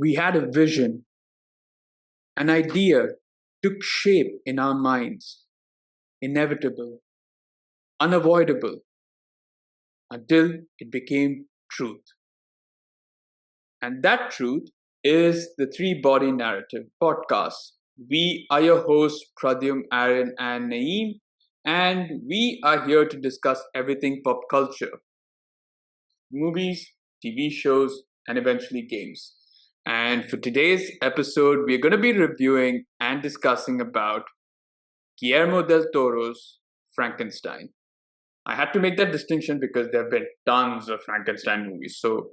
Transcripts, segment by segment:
We had a vision, an idea took shape in our minds, inevitable, unavoidable, until it became truth. And that truth is the Three Body Narrative podcast. We are your hosts, Pradyum, Aaron, and Naeem, and we are here to discuss everything pop culture movies, TV shows, and eventually games. And for today's episode, we're going to be reviewing and discussing about Guillermo del Toro's Frankenstein. I had to make that distinction because there have been tons of Frankenstein movies. So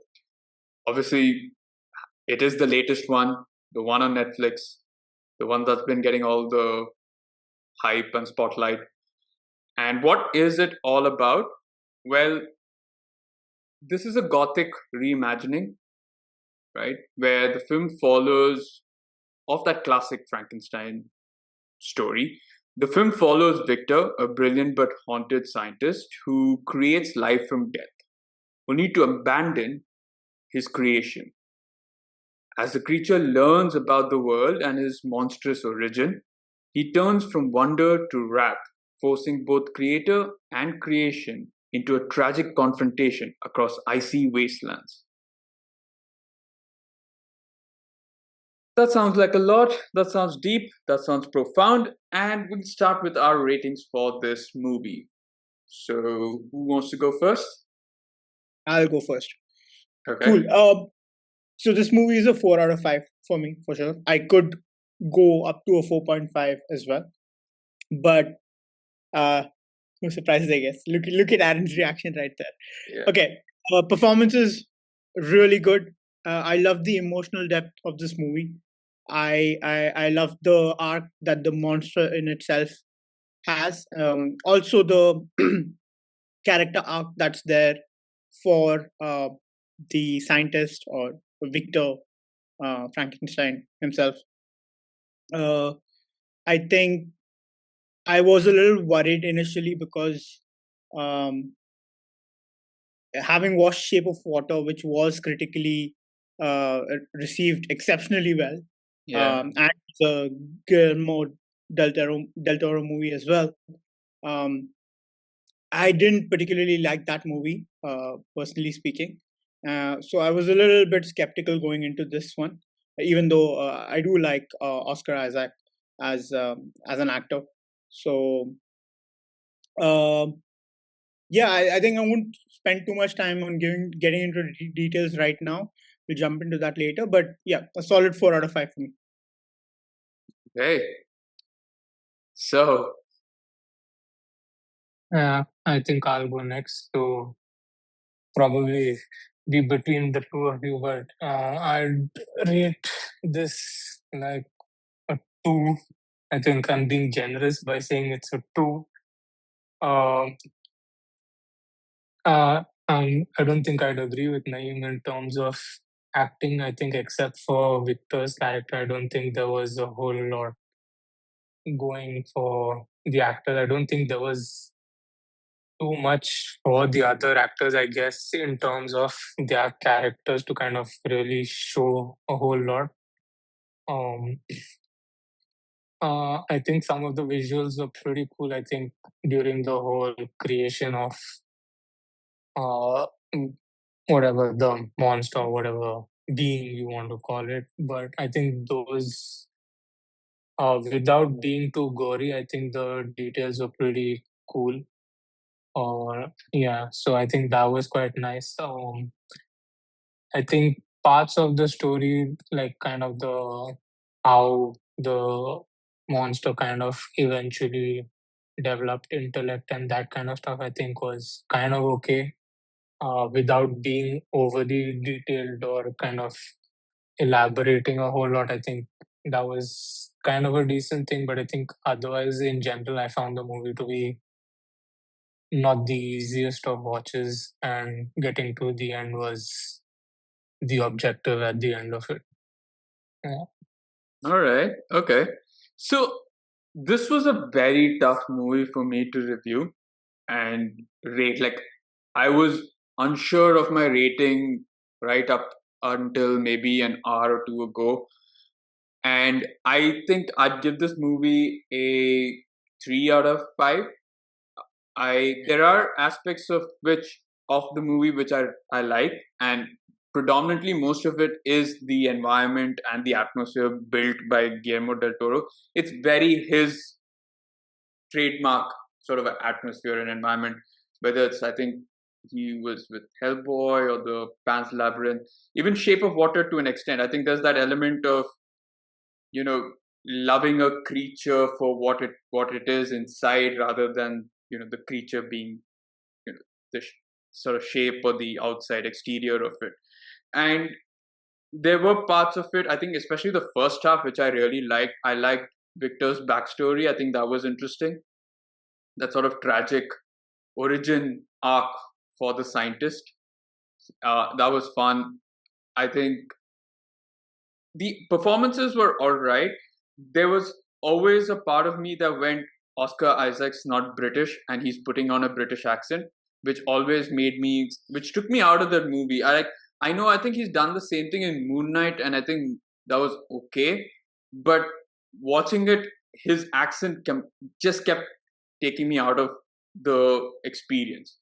obviously, it is the latest one, the one on Netflix, the one that's been getting all the hype and spotlight. And what is it all about? Well, this is a gothic reimagining, right? Where the film follows of that classic Frankenstein story. The film follows Victor, a brilliant but haunted scientist who creates life from death, only to abandon his creation. As the creature learns about the world and his monstrous origin, he turns from wonder to wrath, forcing both creator and creation into a tragic confrontation across icy wastelands. That sounds like a lot, that sounds deep, that sounds profound, and we'll start with our ratings for this movie. So, who wants to go first? I'll go first. Okay. Cool. So this movie is a 4 out of 5 for me, for sure. I could go up to a 4.5 as well. But no surprises, I guess. Look at Aaron's reaction right there. Yeah. Okay. Performance is really good. I love the emotional depth of this movie. I love the arc that the monster in itself has. Also the character arc that's there for the scientist or Victor Frankenstein himself. I think I was a little worried initially because having watched Shape of Water, which was critically received exceptionally well, and the Guillermo del Toro movie as well, I didn't particularly like that movie, personally speaking. So I was a little bit skeptical going into this one, even though I do like Oscar Isaac as an actor. So yeah, I think I won't spend too much time on getting into details right now. We'll jump into that later. But yeah, a solid 4 out of 5 for me. Okay. So, I think I'll go next to probably be between the two of you, but I'd rate this like a 2. I think I'm being generous by saying it's a 2. I don't think I'd agree with Naeem in terms of acting. I think except for Victor's character, I don't think there was a whole lot going for the actor. I don't think there was too much for the other actors, I guess, in terms of their characters to kind of really show a whole lot. Um, I think some of the visuals were pretty cool. I think during the whole creation of uh, whatever the monster, whatever being you want to call it, but I think those, without being too gory, I think the details were pretty cool. Yeah, so I think that was quite nice. I think parts of the story, like kind of the how the monster kind of eventually developed intellect and that kind of stuff, I think was kind of okay, without being overly detailed or kind of elaborating a whole lot. I think that was kind of a decent thing, but I think otherwise, in general, I found the movie to be not the easiest of watches, and getting to the end was the objective at the end of it. Yeah. all right. Okay. So, this was a very tough movie for me to review and rate. Like, I was unsure of my rating right up until maybe an hour or two ago. And I think I'd give this movie a 3 out of 5. There are aspects of the movie which I like, and predominantly most of it is the environment and the atmosphere built by Guillermo del Toro. It's very his trademark sort of atmosphere and environment. Whether it's, I think he was with Hellboy or the Pan's Labyrinth, even Shape of Water to an extent. I think there's that element of, you know, loving a creature for what it is inside, rather than, you know, the creature being, you know, the sort of shape or the outside exterior of it. And there were parts of it, I think, especially the first half, which I really liked. I liked Victor's backstory. I think that was interesting. That sort of tragic origin arc for the scientist. That was fun. I think the performances were all right. There was always a part of me that went, Oscar Isaac's not British and he's putting on a British accent, which took me out of that movie. I think he's done the same thing in Moon Knight, and I think that was okay. But watching it, his accent just kept taking me out of the experience.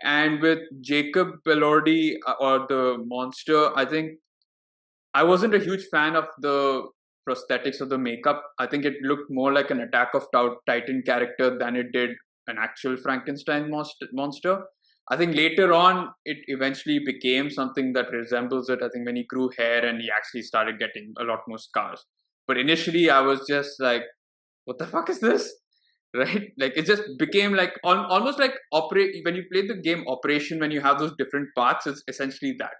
And with Jacob Elordi, or the monster, I think I wasn't a huge fan of the prosthetics or the makeup. I think it looked more like an Attack of Titan character than it did an actual Frankenstein monster. I think later on, it eventually became something that resembles it. I think when he grew hair and he actually started getting a lot more scars. But initially, I was just like, what the fuck is this? Right? Like, it just became like almost like when you play the game Operation, when you have those different parts, it's essentially that.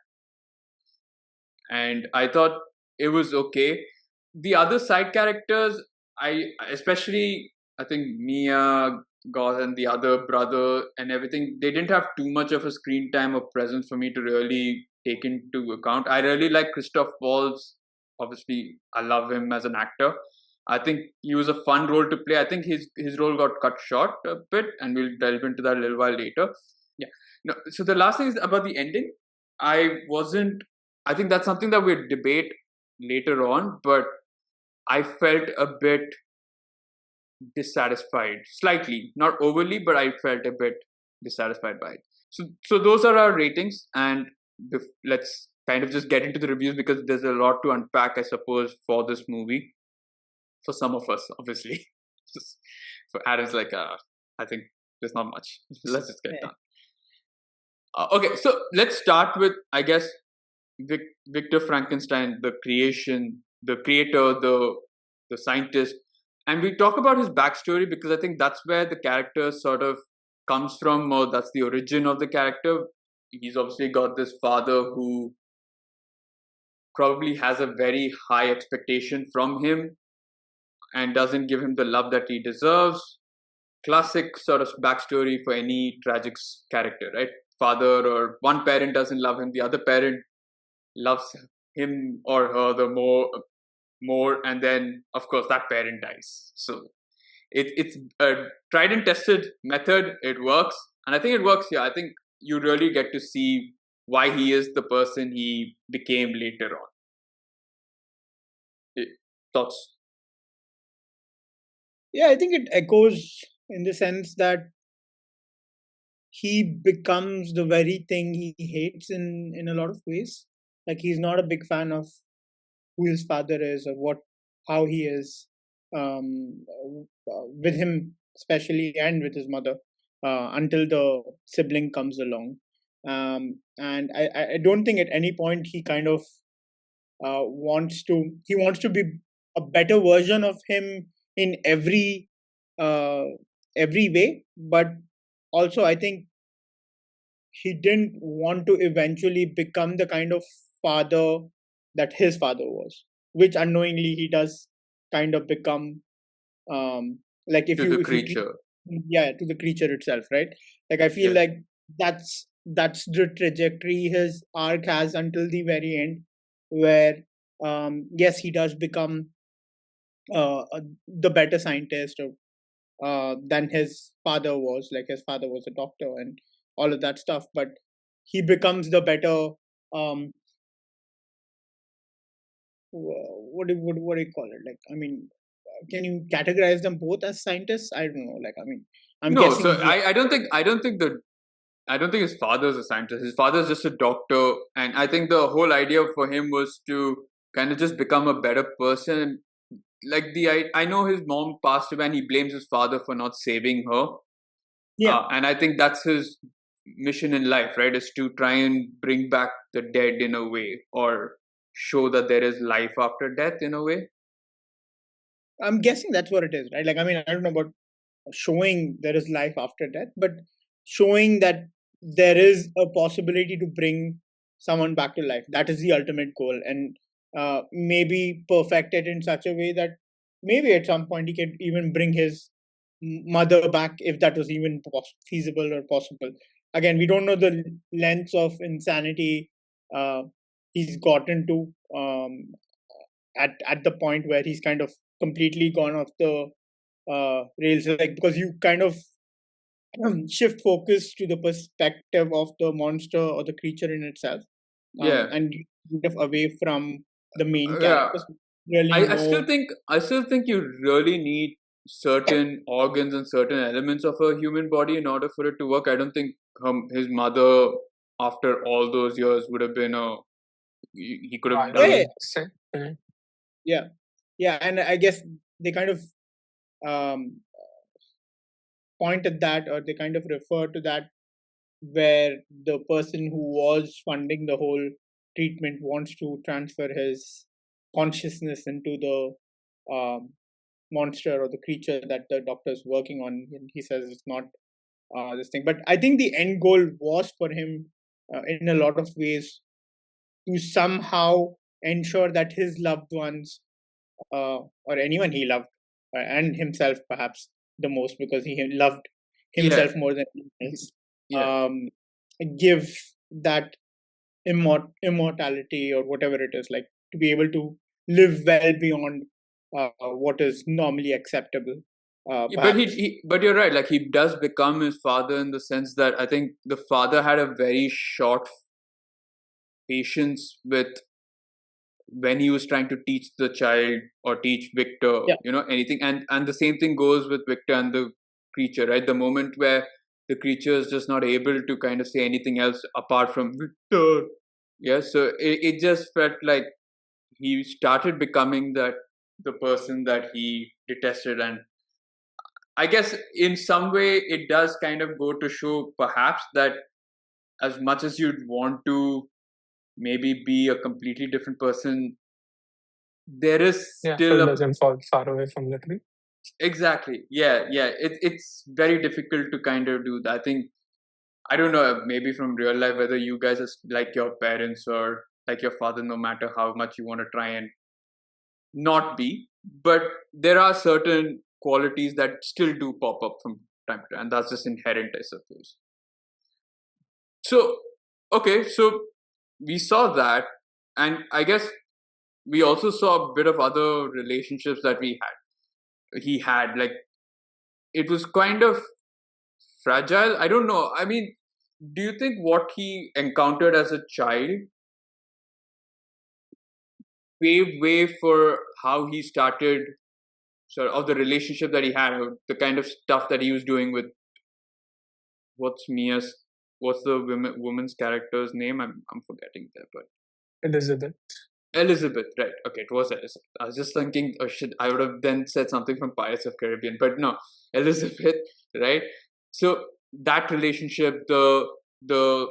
And I thought it was okay. The other side characters, I think Mia, Goth, and the other brother and everything, they didn't have too much of a screen time or presence for me to really take into account. I really like Christoph Waltz. Obviously, I love him as an actor. I think he was a fun role to play. I think his role got cut short a bit, and we'll delve into that a little while later. Yeah. No, so the last thing is about the ending. I think that's something that we'll debate later on, but I felt a bit dissatisfied, slightly, not overly, but I felt a bit dissatisfied by it. So those are our ratings, and let's kind of just get into the reviews, because there's a lot to unpack, I suppose, for this movie. For some of us, obviously. For Adam's like, I think there's not much. Let's just get done. Okay, so let's start with, I guess, Victor Frankenstein, the creator, the scientist, and we talk about his backstory because I think that's where the character sort of comes from, or that's the origin of the character. He's obviously got this father who probably has a very high expectation from him and doesn't give him the love that he deserves. Classic sort of backstory for any tragic character, right? Father or one parent doesn't love him, the other parent loves him or her the more, and then of course that parent dies. So it's a tried and tested method. It works, and I think it works here. I think you really get to see why he is the person he became later on. Thoughts? Yeah, I think it echoes in the sense that he becomes the very thing he hates in a lot of ways. Like, he's not a big fan of who his father is or how he is, with him especially, and with his mother, until the sibling comes along. And I don't think at any point he kind of wants to be a better version of him in every way, but also I think he didn't want to eventually become the kind of father that his father was, which unknowingly he does kind of become. Like if To you the if you creature. to the creature itself, right? Like, I feel Yeah. like that's the trajectory his arc has until the very end, where yes, he does become the better scientist than his father was. Like, his father was a doctor and all of that stuff, but he becomes the better what do you call it? Like, I mean, can you categorize them both as scientists? I don't know. Like, I mean, I'm No, guessing. so I don't think his father's a scientist. His father's just a doctor, and I think the whole idea for him was to kind of just become a better person. Like I know his mom passed away, and he blames his father for not saving her. Yeah, And I think that's his mission in life, right? Is to try and bring back the dead in a way, or show that there is life after death in a way. I'm guessing that's what it is, right? Like, I mean, I don't know about showing there is life after death, but showing that there is a possibility to bring someone back to life. That is the ultimate goal, and maybe perfect it in such a way that maybe at some point he could even bring his mother back if that was even feasible or possible. Again, we don't know the lengths of insanity uh, he's gotten to at the point where he's kind of completely gone off the rails, like, because you kind of shift focus to the perspective of the monster or the creature in itself, Yeah, and you kind of away from the main yeah. characters. Really I know. still think you really need certain organs and certain elements of a human body in order for it to work. I don't think his mother, after all those years, would have been a. He could have Right. Yeah, done. yeah, Yeah. yeah, yeah, and I guess they kind of um, point at that, or they kind of refer to that, where the person who was funding the whole treatment wants to transfer his consciousness into the monster or the creature that the doctor is working on, and he says it's not this thing. But I think the end goal was for him, in a lot of ways, to somehow ensure that his loved ones, or anyone he loved, and himself perhaps the most, because he loved Yeah, himself more than anyone else, yeah. um, give that immortality, or whatever it is, like, to be able to live well beyond what is normally acceptable, Yeah, but perhaps. but you're right. Like he does become his father in the sense that I think the father had a very short patience with when he was trying to teach the child or teach Victor, Yeah, anything. And the same thing goes with Victor and the creature, right? The moment where the creature is just not able to kind of say anything else apart from Victor. Yeah, so it just felt like he started becoming the person that he detested. And I guess in some way it does kind of go to show perhaps that as much as you'd want to maybe be a completely different person, there is Yeah, still still a. doesn't fall far away from the tree. Exactly. Yeah, yeah. It's very difficult to kind of do that. I think I don't know, maybe from real life whether you guys are like your parents or like your father, no matter how much you want to try and not be. But there are certain qualities that still do pop up from time to time, and that's just inherent, I suppose. So okay, so we saw that, and I guess we also saw a bit of other relationships that he had, like it was kind of fragile. I don't know. I mean, do you think what he encountered as a child paved way for how he started sort of the relationship that he had, or the kind of stuff that he was doing with what's Mia's, what's the woman's character's name? I'm forgetting that, but Elizabeth. Elizabeth, right? Okay, it was Elizabeth. I was just thinking, oh shit, I would have then said something from Pirates of Caribbean, but no, Elizabeth, right? So that relationship, the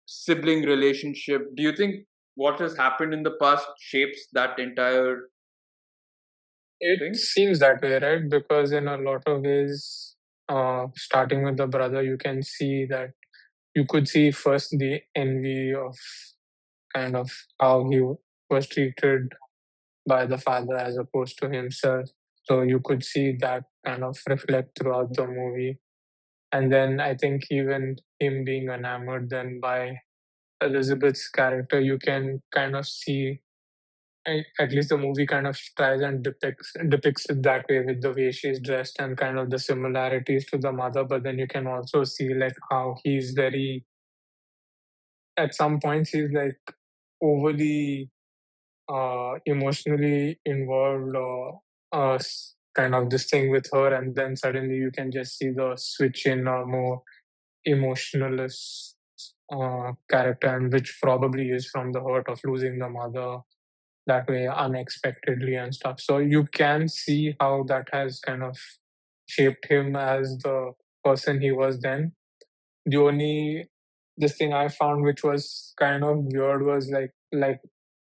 sibling relationship. Do you think what has happened in the past shapes that entire It thing? seems that way, right? Because in a lot of ways, starting with the brother, you can see that you could see first the envy of kind of how he was treated by the father as opposed to himself. So you could see that kind of reflect throughout the movie. And then I think even him being enamored then by Elizabeth's character, you can kind of see, at least the movie kind of tries and depicts it that way with the way she's dressed and kind of the similarities to the mother. But then you can also see like how he's very, at some points he's like overly emotionally involved, kind of this thing with her, and then suddenly you can just see the switch in a more emotionalist character, and which probably is from the hurt of losing the mother that way unexpectedly and stuff. So you can see how that has kind of shaped him as the person he was then. The only this thing I found which was kind of weird was like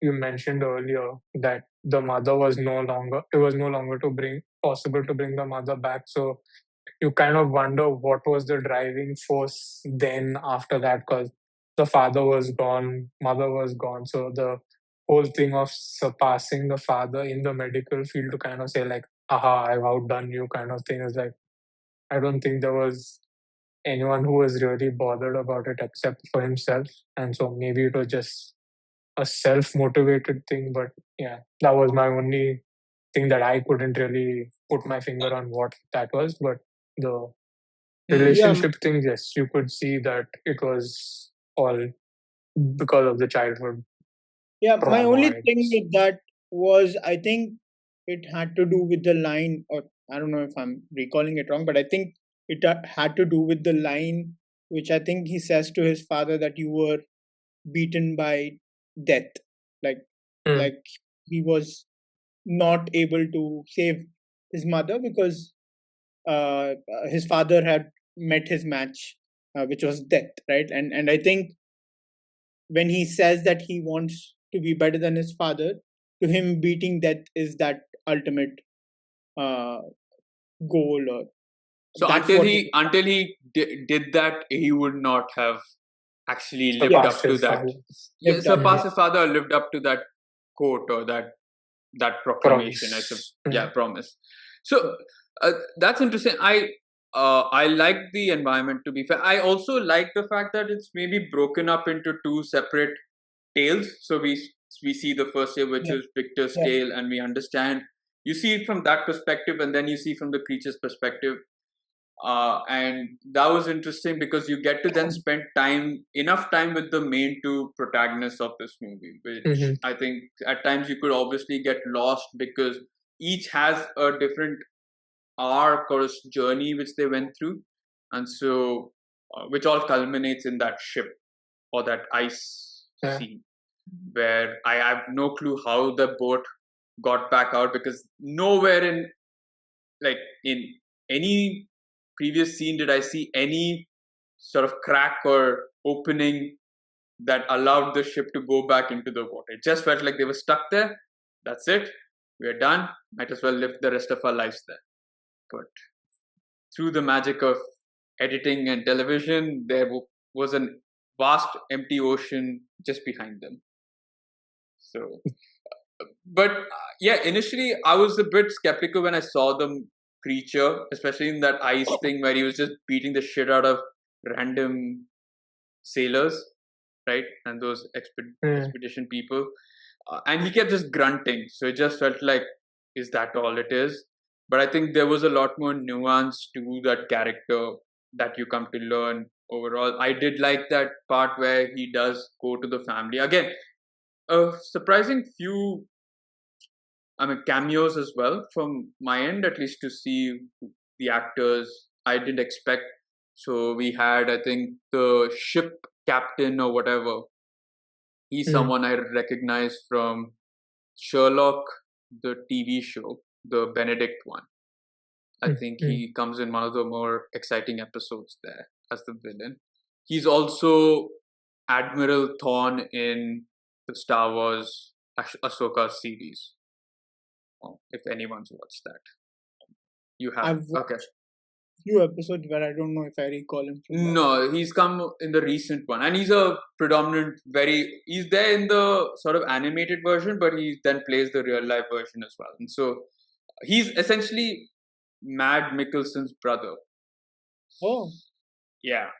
you mentioned earlier, that the mother was no longer it was no longer to bring possible to bring the mother back. So you kind of wonder what was the driving force then after that, because the father was gone, mother was gone. So the whole thing of surpassing the father in the medical field to kind of say like, aha, I've outdone you kind of thing is like, I don't think there was anyone who was really bothered about it except for himself. And so maybe it was just a self motivated thing. But yeah, that was my only thing that I couldn't really put my finger on what that was. But the Yeah, relationship thing, yes, you could see that it was all because of the childhood yeah. My trauma, only I thing guess. with that was, I think it had to do with the line, or I don't know if I'm recalling it wrong, but I think it had to do with the line which I think he says to his father, that you were beaten by death, like Mm, like he was not able to save his mother because his father had met his match, which was death, right? And I think when he says that he wants to be better than his father, to him beating death is that ultimate uh, goal, or So that's what he until he did that, he would not have actually lived yeah surpassed up to his that. father. Yeah, lived up to. Mm, surpassed his father, or lived up to that quote, or that proclamation. promise. Yeah, Mm, promise. So that's interesting. I like the environment. To be fair, I also like the fact that it's maybe broken up into two separate tales. So we see the first tale, which Yeah, is Victor's yeah, tale, and we understand. You see it from that perspective, and then you see from the creature's perspective. And that was interesting because you get to then spend enough time with the main two protagonists of this movie, which mhm, I think at times you could obviously get lost because each has a different arc or journey which they went through, and so which all culminates in that ship or that ice yeah. scene where I have no clue how the boat got back out, because nowhere in, like, in any previous scene did I see any sort of crack or opening that allowed the ship to go back into the water. It just felt like they were stuck there. That's it. We're done. Might as well live the rest of our lives there. But through the magic of editing and television, there was a vast empty ocean just behind them. So, but yeah, initially I was a bit skeptical when I saw the creature, especially in that ice thing where he was just beating the shit out of random sailors, right? And those Mm, expedition people. And he kept just grunting. So it just felt like, is that all it is? But I think there was a lot more nuance to that character that you come to learn overall. I did like that part where he does go to the family. Again, a surprising few, I mean, cameos as well from my end, at least to see the actors. I didn't expect. So we had, I think, the ship captain or whatever. He's mm, someone I recognize from Sherlock, the TV show, the Benedict one. I mm, think mm, he comes in one of the more exciting episodes there as the villain. He's also Admiral Thrawn in the Star Wars Ahsoka series. If anyone's watched that, you have. I've Okay. watched few episodes where I don't know if I recall him from that. No, he's come in the recent one, and he's a predominant. He's there in the sort of animated version, but he then plays the real life version as well. And so he's essentially Mad Mikkelsen's brother. Oh, Yeah,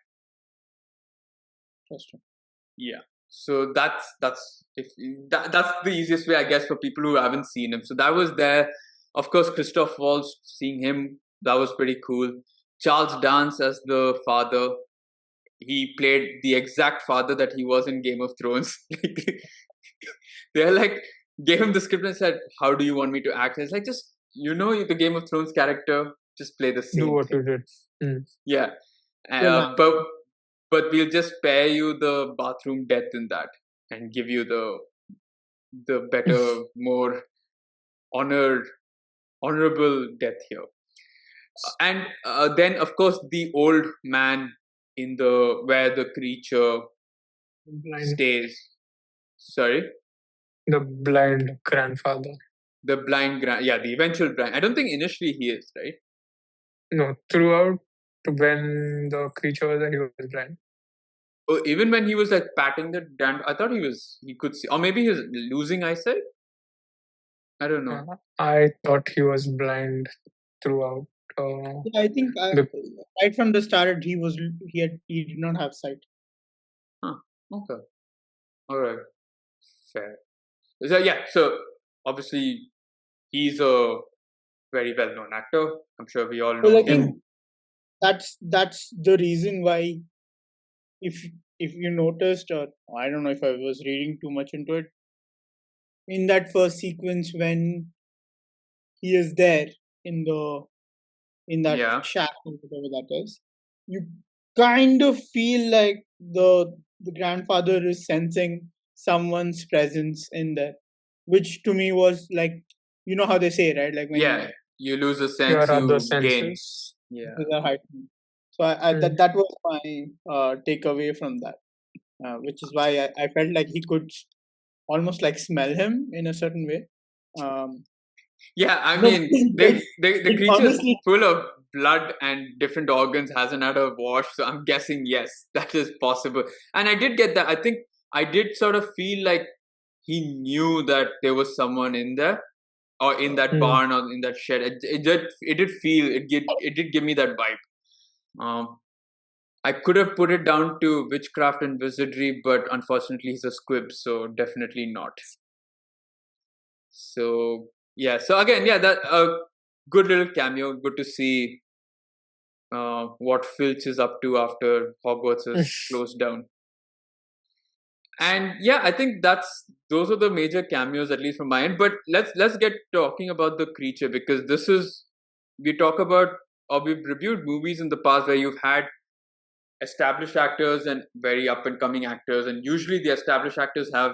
interesting. yeah. So that's if that's the easiest way, I guess, for people who haven't seen him. So that was there. Of course, Christoph Waltz, seeing him, that was pretty cool. Charles Dance as the father. He played the exact father that he was in Game of Thrones. They're like, gave him the script and said, "How do you want me to act?" And it's like, just the Game of Thrones character, just play the Do same what thing. you did. Mm. Yeah, Well, but we'll just spare you the bathroom death in that and give you the better, more honorable death here. And then, of course, the old man in the where the creature Blind, stays. Sorry, the blind grandfather. the blind yeah, the eventual blind. I don't think initially he is, right? No, throughout when the creature was there, he was blind. Oh, even when he was like patting the damn, I thought he could see, or maybe he was losing eyesight. I don't know. I thought he was blind throughout. Uh, yeah, I think the, right from the start he did not have sight. Huh. Okay. All right. Fair. So yeah. So obviously he's a very well-known actor. I'm sure we all know Well, I him. think that's the reason why, if you noticed, or I don't know if I was reading too much into it, in that first sequence when he is there in that Yeah. shack or whatever that is, you kind of feel like the grandfather is sensing someone's presence in there, which to me was like, how they say, right, like when Yeah. You lose a your sense, other you gain. senses. Yeah. you are heightened. So that was my takeaway from that, which is why I felt like he could almost like smell him in a certain way. Um, Yeah, I no, mean, the it creature's honestly, full of blood and different organs, hasn't had a wash, so I'm guessing yes, that is possible. And I did get that. I think I did sort of feel like he knew that there was someone in there, or in that barn, or in that shed. It did give me that vibe. I could have put it down to witchcraft and wizardry, but unfortunately he's a squib, so definitely not. So yeah, so again, yeah, that good little cameo. Good to see what Filch is up to after Hogwarts is closed down. And yeah, I think those are the major cameos, at least from my end. But let's get talking about the creature, because this is we talk about, or we've reviewed movies in the past where you've had established actors and very up and coming actors, and usually the established actors have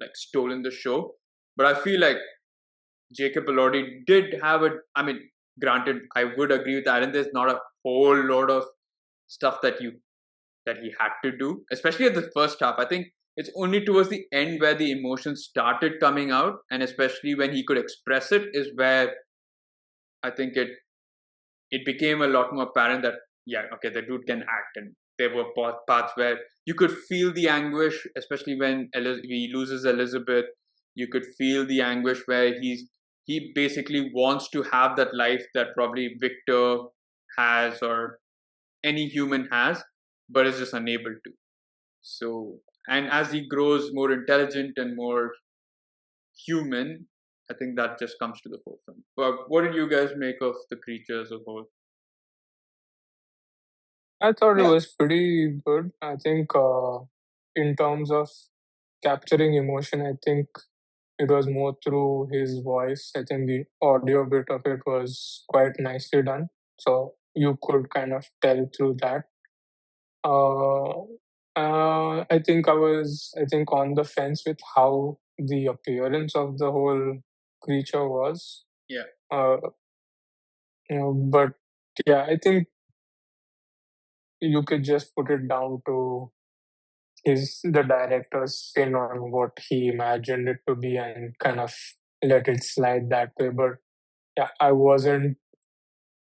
like stolen the show. But I feel like Jacob Elordi did have a. I mean, granted, I would agree with Aaron. There's not a whole lot of stuff that he had to do, especially at the first half. I think it's only towards the end where the emotions started coming out, and especially when he could express it, is where I think it became a lot more apparent that yeah, okay, the dude can act, and there were parts where you could feel the anguish, especially when he loses Elizabeth. You could feel the anguish where he basically wants to have that life that probably Victor has, or any human has, but is just unable to. So, and as he grows more intelligent and more human, I think that just comes to the forefront. But what did you guys make of the creature as a whole? I thought it yeah, was pretty good. I think in terms of capturing emotion, I think it was more through his voice. I think the audio bit of it was quite nicely done. So you could kind of tell through that. Uh, I think on the fence with how the appearance of the whole creature was. Yeah. Uh, but yeah, I think you could just put it down to the director's spin on what he imagined it to be and kind of let it slide that way. But yeah, I wasn't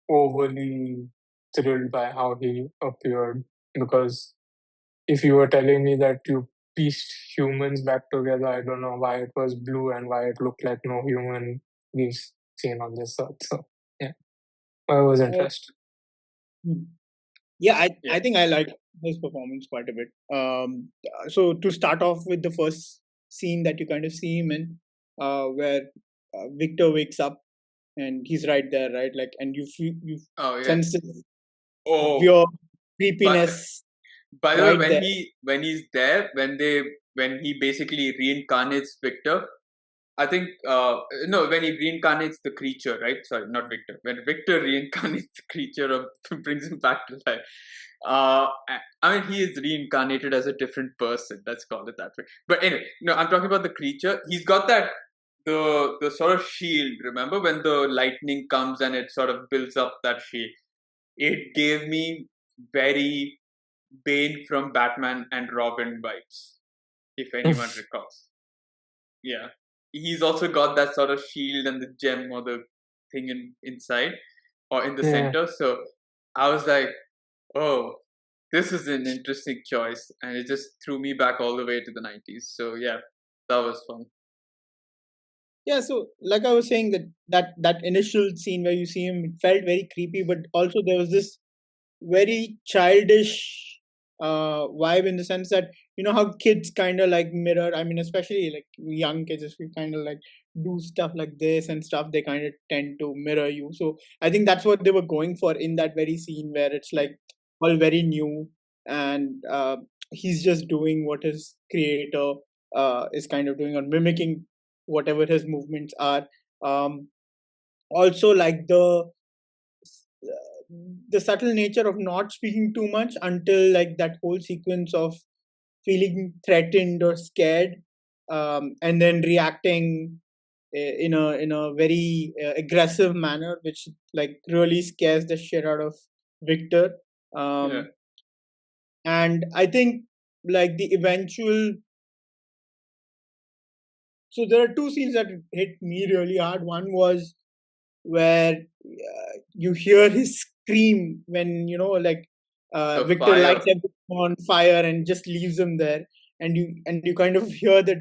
overly thrilled by how he appeared, because if you were telling me that you pieced humans back together, I don't know why it was blue and why it looked like no human we've seen on this earth. So yeah, I was uh, interested. yeah, Yeah. I think I liked his performance quite a bit. So to start off with the first scene that you kind of see him in, where Victor wakes up and he's right there, right? Like, and you Oh yeah. sense this Oh, pure but creepiness by the way, right there. when he's there, when he basically reincarnates Victor, I think no, when he reincarnates the creature, right? Sorry, not Victor. When Victor reincarnates the creature or brings him back to life, I mean, he is reincarnated as a different person. Let's call it that way. But anyway, no, I'm talking about the creature. He's got that the sort of shield. Remember when the lightning comes and it sort of builds up that shield? It gave me very Bane from Batman and Robin vibes, if anyone recalls. Yeah. He's also got that sort of shield and the gem or the thing inside or in the Yeah. center. So I was like, oh, this is an interesting choice. And it just threw me back all the way to the 90s. So yeah, that was fun. Yeah, so like I was saying, that initial scene where you see him, it felt very creepy, but also there was this very childish vibe, in the sense that, you know how kids kind of like mirror, I mean, especially like young kids, if you kind of like do stuff like this and stuff, they kind of tend to mirror you. So I think that's what they were going for in that very scene, where it's like all very new, and he's just doing what his creator is kind of doing, or mimicking whatever his movements are. Um also like the subtle nature of not speaking too much until like that whole sequence of feeling threatened or scared, and then reacting in a very aggressive manner, which like really scares the shit out of Victor. Yeah. And I think like the eventual, so there are two scenes that hit me really hard. One was where you hear his scream when, like, The Victor fire. lights everything on fire and just leaves him there, and you kind of hear the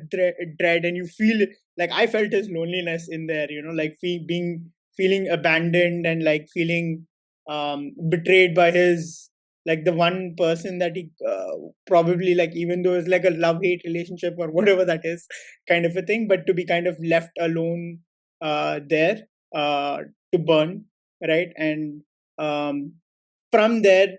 dread, and you feel like I felt his loneliness in there, like feeling abandoned, and like feeling betrayed by his, like, the one person that he probably, like, even though it's like a love hate relationship or whatever that is, kind of a thing, but to be kind of left alone there, uh, to burn, right? And um, from there,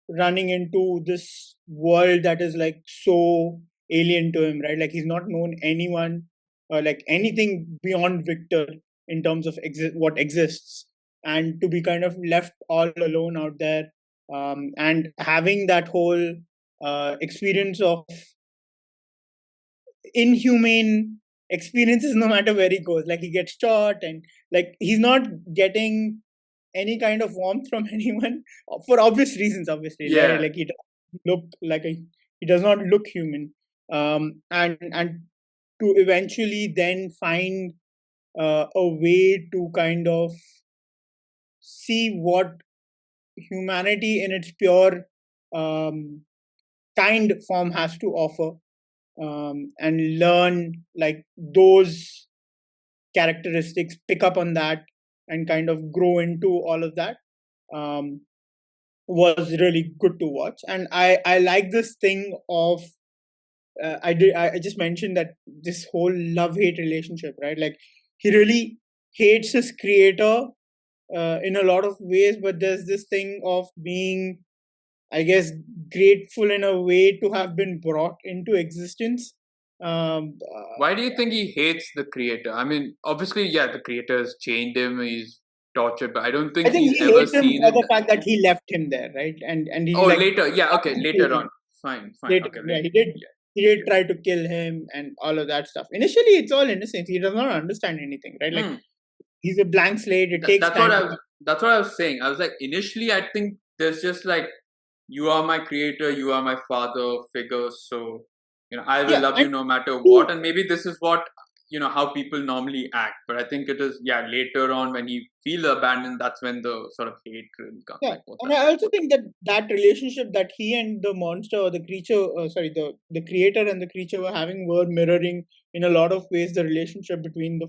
running into this world that is like so alien to him, right? Like he's not known anyone or like anything beyond Victor in terms of what exists, and to be kind of left all alone out there, and having that whole experience of inhumane experiences no matter where he goes. Like he gets shot, and like he's not getting any kind of warmth from anyone for obvious reasons, obviously, right? Yeah. Like he does not look human, and to eventually then find a way to kind of see what humanity in its pure um, kind form has to offer, and learn like those characteristics, pick up on that, and kind of grow into all of that, um, was really good to watch. And I like this thing of I just mentioned that this whole love hate relationship, right? Like he really hates his creator in a lot of ways, but there's this thing of being, I guess, grateful in a way to have been brought into existence. Why do you think he hates the creator? I mean, obviously, yeah, the creator has chained him, he's tortured, but I don't I think think he's he ever hates him seen for it. the fact that he left him there, right? And he Oh, like later. Yeah, tried okay, to kill later him. on. Fine, fine. Later, Okay, yeah, later. he did try to kill him and all of that stuff. Initially, it's all innocent. He does not understand anything, right? Like Hmm. he's a blank slate. It That, takes that's what time I to. was. That's what I was saying. I was like, initially, I think there's just like, you are my creator, you are my father figure, so I will Yeah, love and you no matter he, what. And maybe this is what how people normally act. But I think it is later on when he feel abandoned, that's when the sort of hate really comes. yeah, Like, what and the I heck? also think that that relationship that he and the monster or the creature, sorry, the creator and the creature were having, were mirroring in a lot of ways the relationship between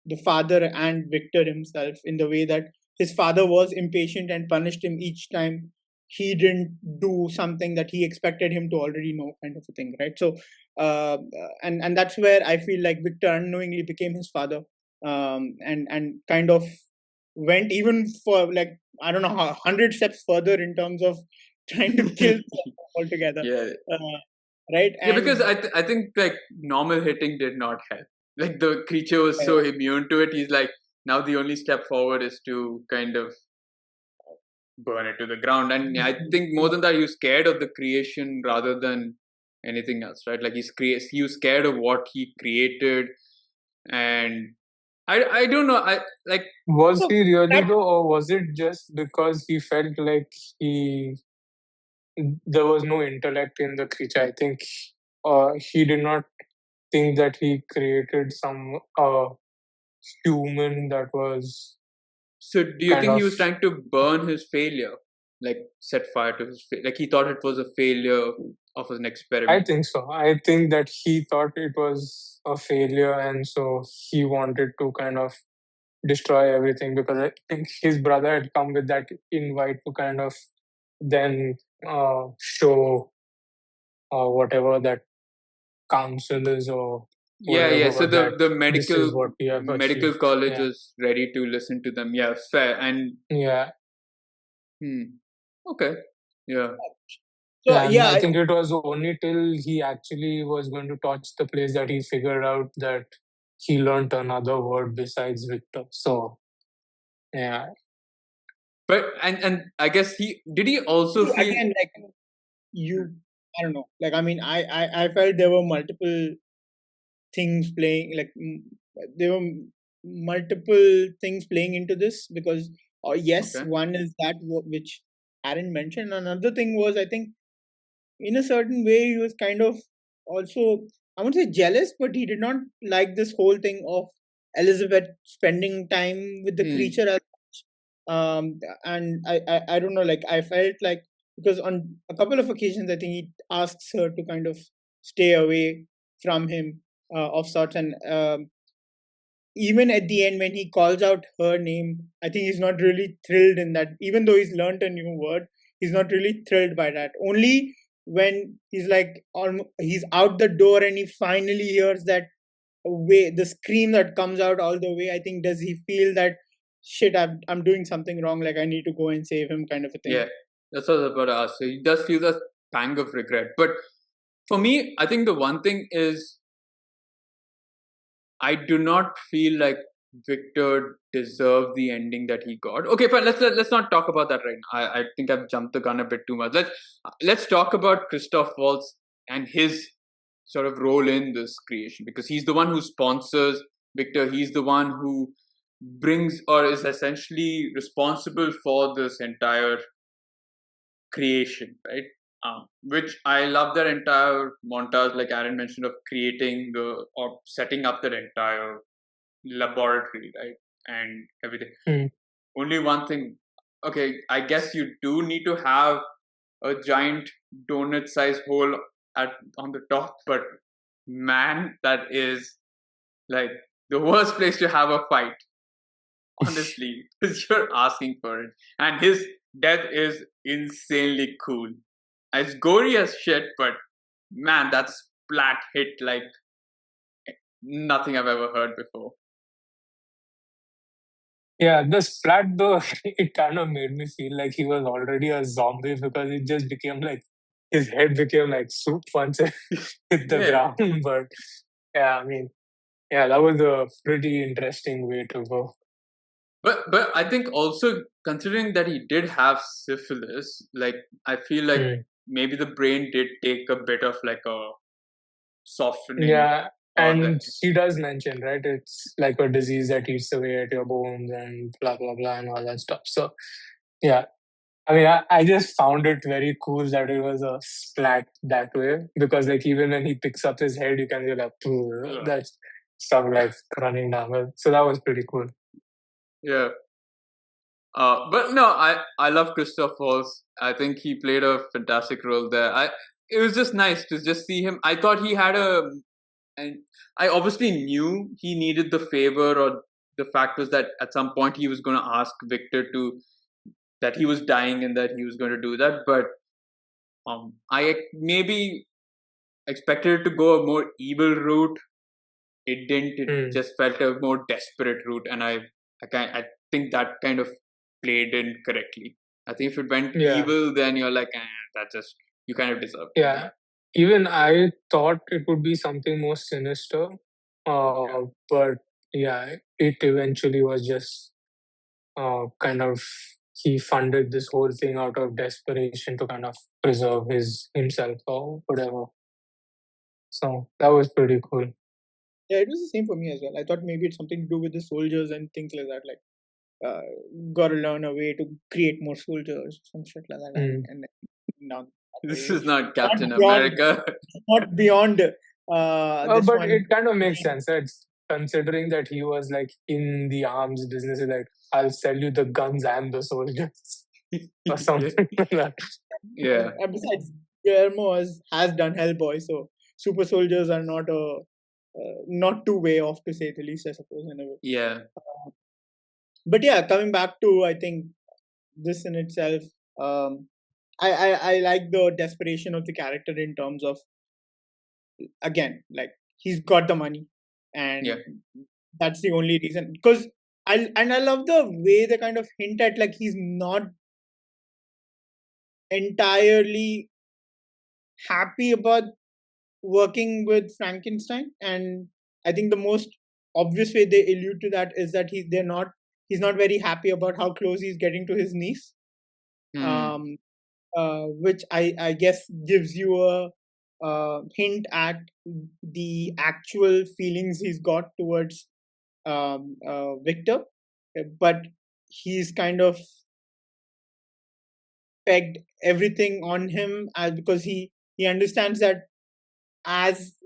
the father and Victor himself, in the way that his father was impatient and punished him each time he didn't do something that he expected him to already know, kind of a thing, right? So and that's where I feel like Victor unknowingly became his father, and kind of went even for, like, I don't know, 100 steps further in terms of trying to kill someone altogether, Yeah, uh, right? yeah. Because And I think like normal hitting did not help. Like the creature was so immune to it. He's like, now the only step forward is to kind of burn it to the ground. And I think more than that, he was scared of the creation rather than anything else, right? Like he was scared of what he created, and I don't know. I like Was So he really that though, or was it just because he felt like there was no intellect in the creature? I think he did not think that he created some human that was so. Do you kind think he of. was trying to burn his failure, like set fire to his like he thought it was a failure of an I experiment? think so. I think that he thought it was a failure, and so he wanted to kind of destroy everything because I think his brother had come with that invite to kind of then show whatever that council is or Yeah, yeah. So whatever that the this is what we have medical achieved. college Yeah, is ready to listen to them. Yeah, fair. And yeah, okay, yeah, so yeah. And yeah, I think it was only till he actually was going to touch the place that he figured out that he learned another word besides Victor. So yeah, but and I guess he did. He also feel again, like you, I don't know. Like I mean, I felt there were multiple things playing. Like there were multiple things playing into this because, yes, okay. one is that which Aaron mentioned. Another thing was, I think, in a certain way, he was kind of also, I won't say jealous, but he did not like this whole thing of Elizabeth spending time with the Hmm. creature as much. And I don't know, like I felt like because on a couple of occasions, I think he asks her to kind of stay away from him of sorts, and even at the end when he calls out her name, I think he's not really thrilled in that. Even though he's learnt a new word, he's not really thrilled by that. Only when he's like he's out the door and he finally hears that way, the scream that comes out all the way, I think does he feel that shit, I'm doing something wrong, like I need to go and save him, kind of a thing. Yeah, that's what I was about to ask. So he does feel that pang of regret. But for me, I think the one thing is I do not feel like Victor deserved the ending that he got. Okay, fine. Let's not talk about that right now. I think I've jumped the gun a bit too much. Let's talk about Christoph Waltz and his sort of role in this creation because he's the one who sponsors Victor. He's the one who brings or is essentially responsible for this entire creation, right? Which I love that entire montage, like Aaron mentioned, of creating or setting up that entire laboratory, right? And everything. mm. Only one thing. Okay, I guess you do need to have a giant donut-sized hole at on the top, but man, that is like the worst place to have a fight. Honestly, because you're asking for it, and his death is insanely cool. It's gory as shit, but man, that splat hit like nothing I've ever heard before. Yeah, the splat though, it kind of made me feel like he was already a zombie because it just became like his head became like soup once it hit the Yeah, ground. But yeah, I mean, yeah, that was a pretty interesting way to go. but I think also considering that he did have syphilis, like I feel like Mm. maybe the brain did take a bit of like a softening Yeah, or the and he does mention, right? It's like a disease that eats away at your bones and blah blah blah and all that stuff. So yeah, I mean, I just found it very cool that it was a splat that way because, like, even when he picks up his head, you can hear like that stuff like running down. So that was pretty cool. yeah. But no, I love Christoph Waltz. I think he played a fantastic role there. It was just nice to just see him. I thought he had and I obviously knew he needed the favor, or the fact was that at some point he was going to ask Victor to that he was dying and that he was going to do that. But I maybe expected it to go a more evil route. It didn't. It Mm. just felt a more desperate route, and I think that kind of played in correctly. I think if it went Yeah, evil, then you're like, that just you kind of deserve it. yeah. Even I thought it would be something more sinister, But yeah, it eventually was just kind of he funded this whole thing out of desperation to kind of preserve himself or whatever. So that was pretty cool. Yeah, it was the same for me as well. I thought maybe it's something to do with the soldiers and things like that. Like, got to learn a way to create more soldiers, some shit like that. Mm. And now This is not Captain not beyond, America. not beyond this But one. it kind of makes sense. It's considering that he was like in the arms business, like I'll sell you the guns and the soldiers or something like that. Yeah. And besides, Guillermo has done Hellboy, so super soldiers are not too way off, to say the least, I suppose, in a way. Yeah. But yeah, coming back to, I think, this in itself, I like the desperation of the character in terms of, again, like, he's got the money, and Yeah. that's the only reason. Because I love the way they kind of hint at, like, he's not entirely happy about working with Frankenstein, and I think the most obvious way they allude to that is that he's not very happy about how close he's getting to his niece, Hmm. which I guess gives you a hint at the actual feelings he's got towards Victor, but he's kind of pegged everything on him because he understands that as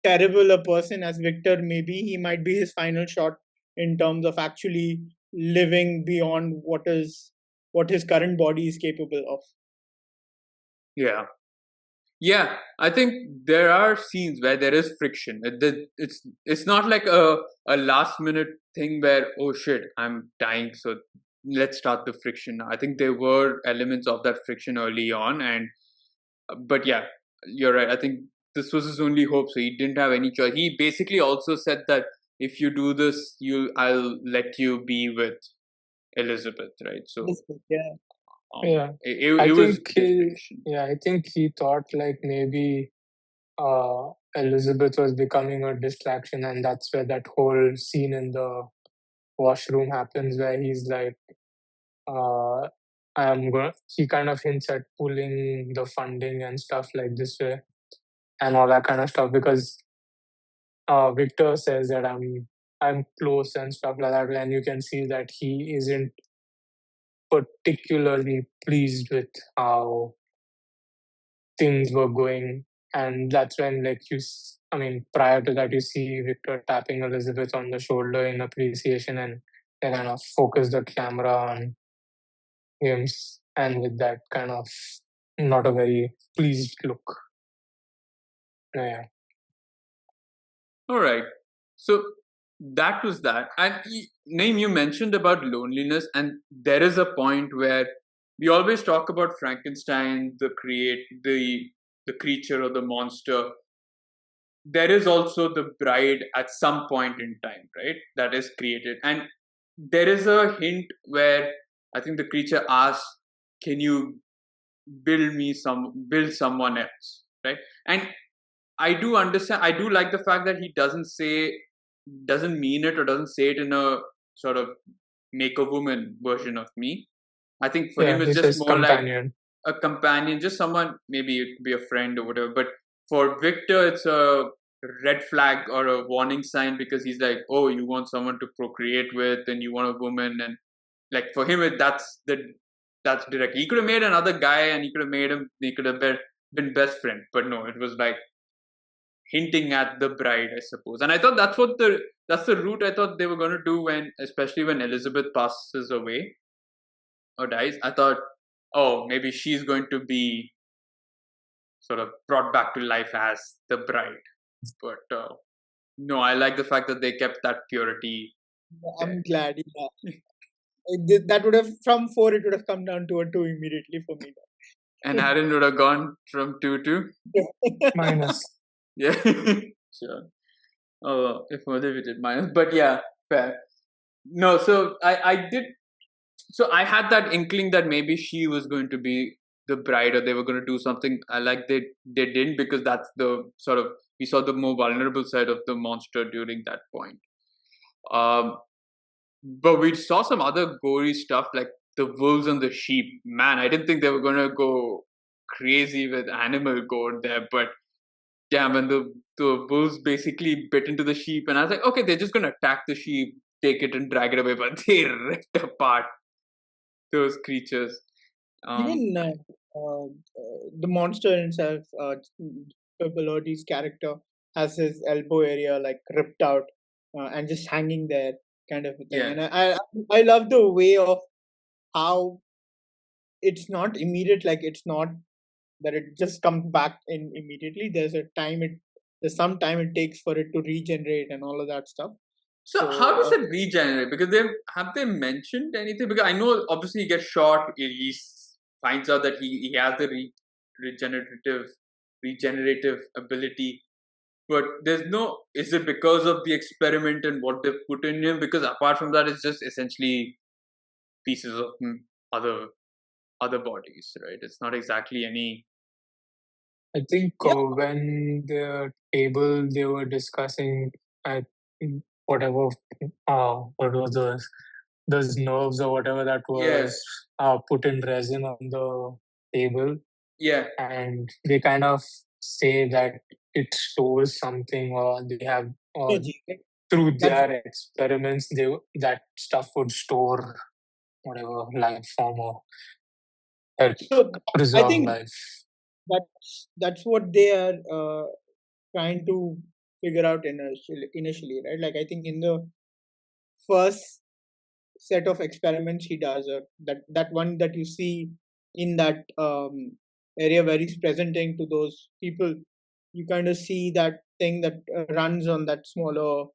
terrible a person as Victor may be, he might be his final shot in terms of actually living beyond what his current body is capable of. Yeah. Yeah, I think there are scenes where there is friction. It's not like a last minute thing where, oh shit, I'm dying, so let's start the friction. I think there were elements of that friction early on, and but yeah, you're right. I think this was his only hope, so he didn't have any choice. He basically also said that if you do this, I'll let you be with Elizabeth, right? So Yeah. Yeah, it I was think desperation. I think he thought like maybe Elizabeth was becoming a distraction, and that's where that whole scene in the washroom happens, where he's like, uh, "I'm going." He kind of hints at pulling the funding and stuff like this way, and all that kind of stuff, because Victor says that I'm close and stuff like that, and you can see that he isn't particularly pleased with how things were going. And that's when, like, I mean, prior to that, you see Victor tapping Elizabeth on the shoulder in appreciation, and they kind of focus the camera on him, and with that kind of not a very pleased look. Yeah. All right. So that was that. And Naeem, you mentioned about loneliness, and there is a point where we always talk about Frankenstein, the creature or the monster. There is also the bride at some point in time, right? That is created, and there is a hint where I think the creature asks, "Can you build someone else?" Right? And I do understand. I do like the fact that he doesn't mean it or doesn't say it in a sort of make a woman version of me. I think for him Yeah, it's he just says more like companion. a companion, just someone, maybe it could be a friend or whatever. But for Victor, it's a red flag or a warning sign because he's like, oh, you want someone to procreate with, and you want a woman, and like for him, that's direct. He could have made another guy, and he could have been best friend, but no, it was like hinting at the bride, I suppose. And I thought that's the route I thought they were going to do especially when Elizabeth passes away or dies. I thought, oh, maybe she's going to be sort of brought back to life as the bride. But no, I like the fact that they kept that purity there. I'm glad. Yeah. That would have, from 4, it would have come down to a 2 immediately for me. And Aaron would have gone from 2 to Minus. yeah, sure. Oh, if only we did minus, but yeah, fair. No, so I did. So I had that inkling that maybe she was going to be the bride, or they were going to do something. I like they didn't, because that's the sort of we saw the more vulnerable side of the monster during that point. Um, but we saw some other gory stuff like the wolves and the sheep. Man, I didn't think they were gonna go crazy with animal gore there, but damn, when the wolves basically bit into the sheep, and I was like, okay, they're just gonna attack the sheep, take it and drag it away, but they ripped apart those creatures. Even the monster himself, Belotti's character, has his elbow area like ripped out and just hanging there, kind of a thing. Yeah. And I love the way of how it's not immediate, like it's not that it just comes back in immediately. There's some time it takes for it to regenerate and all of that stuff. So how does it regenerate? Because have they mentioned anything? Because I know obviously he gets shot, he finds out that he has the regenerative ability, but there's no. Is it because of the experiment and what they've put in him? Because apart from that, it's just essentially pieces of other bodies, right? It's not exactly any. I think Yeah. when the table they were discussing, I think whatever, what was those nerves or whatever that Yeah, was put in resin on the table, yeah, and they kind of say that it stores something, or they have, or Energy, right? through That's their experiments, that stuff would store whatever life form or help so. I preserve think life. that's what they are trying to figure out initially, right? Like I think in the first set of experiments he does, that one that you see in that area where he's presenting to those people, you kind of see that thing that runs on that smaller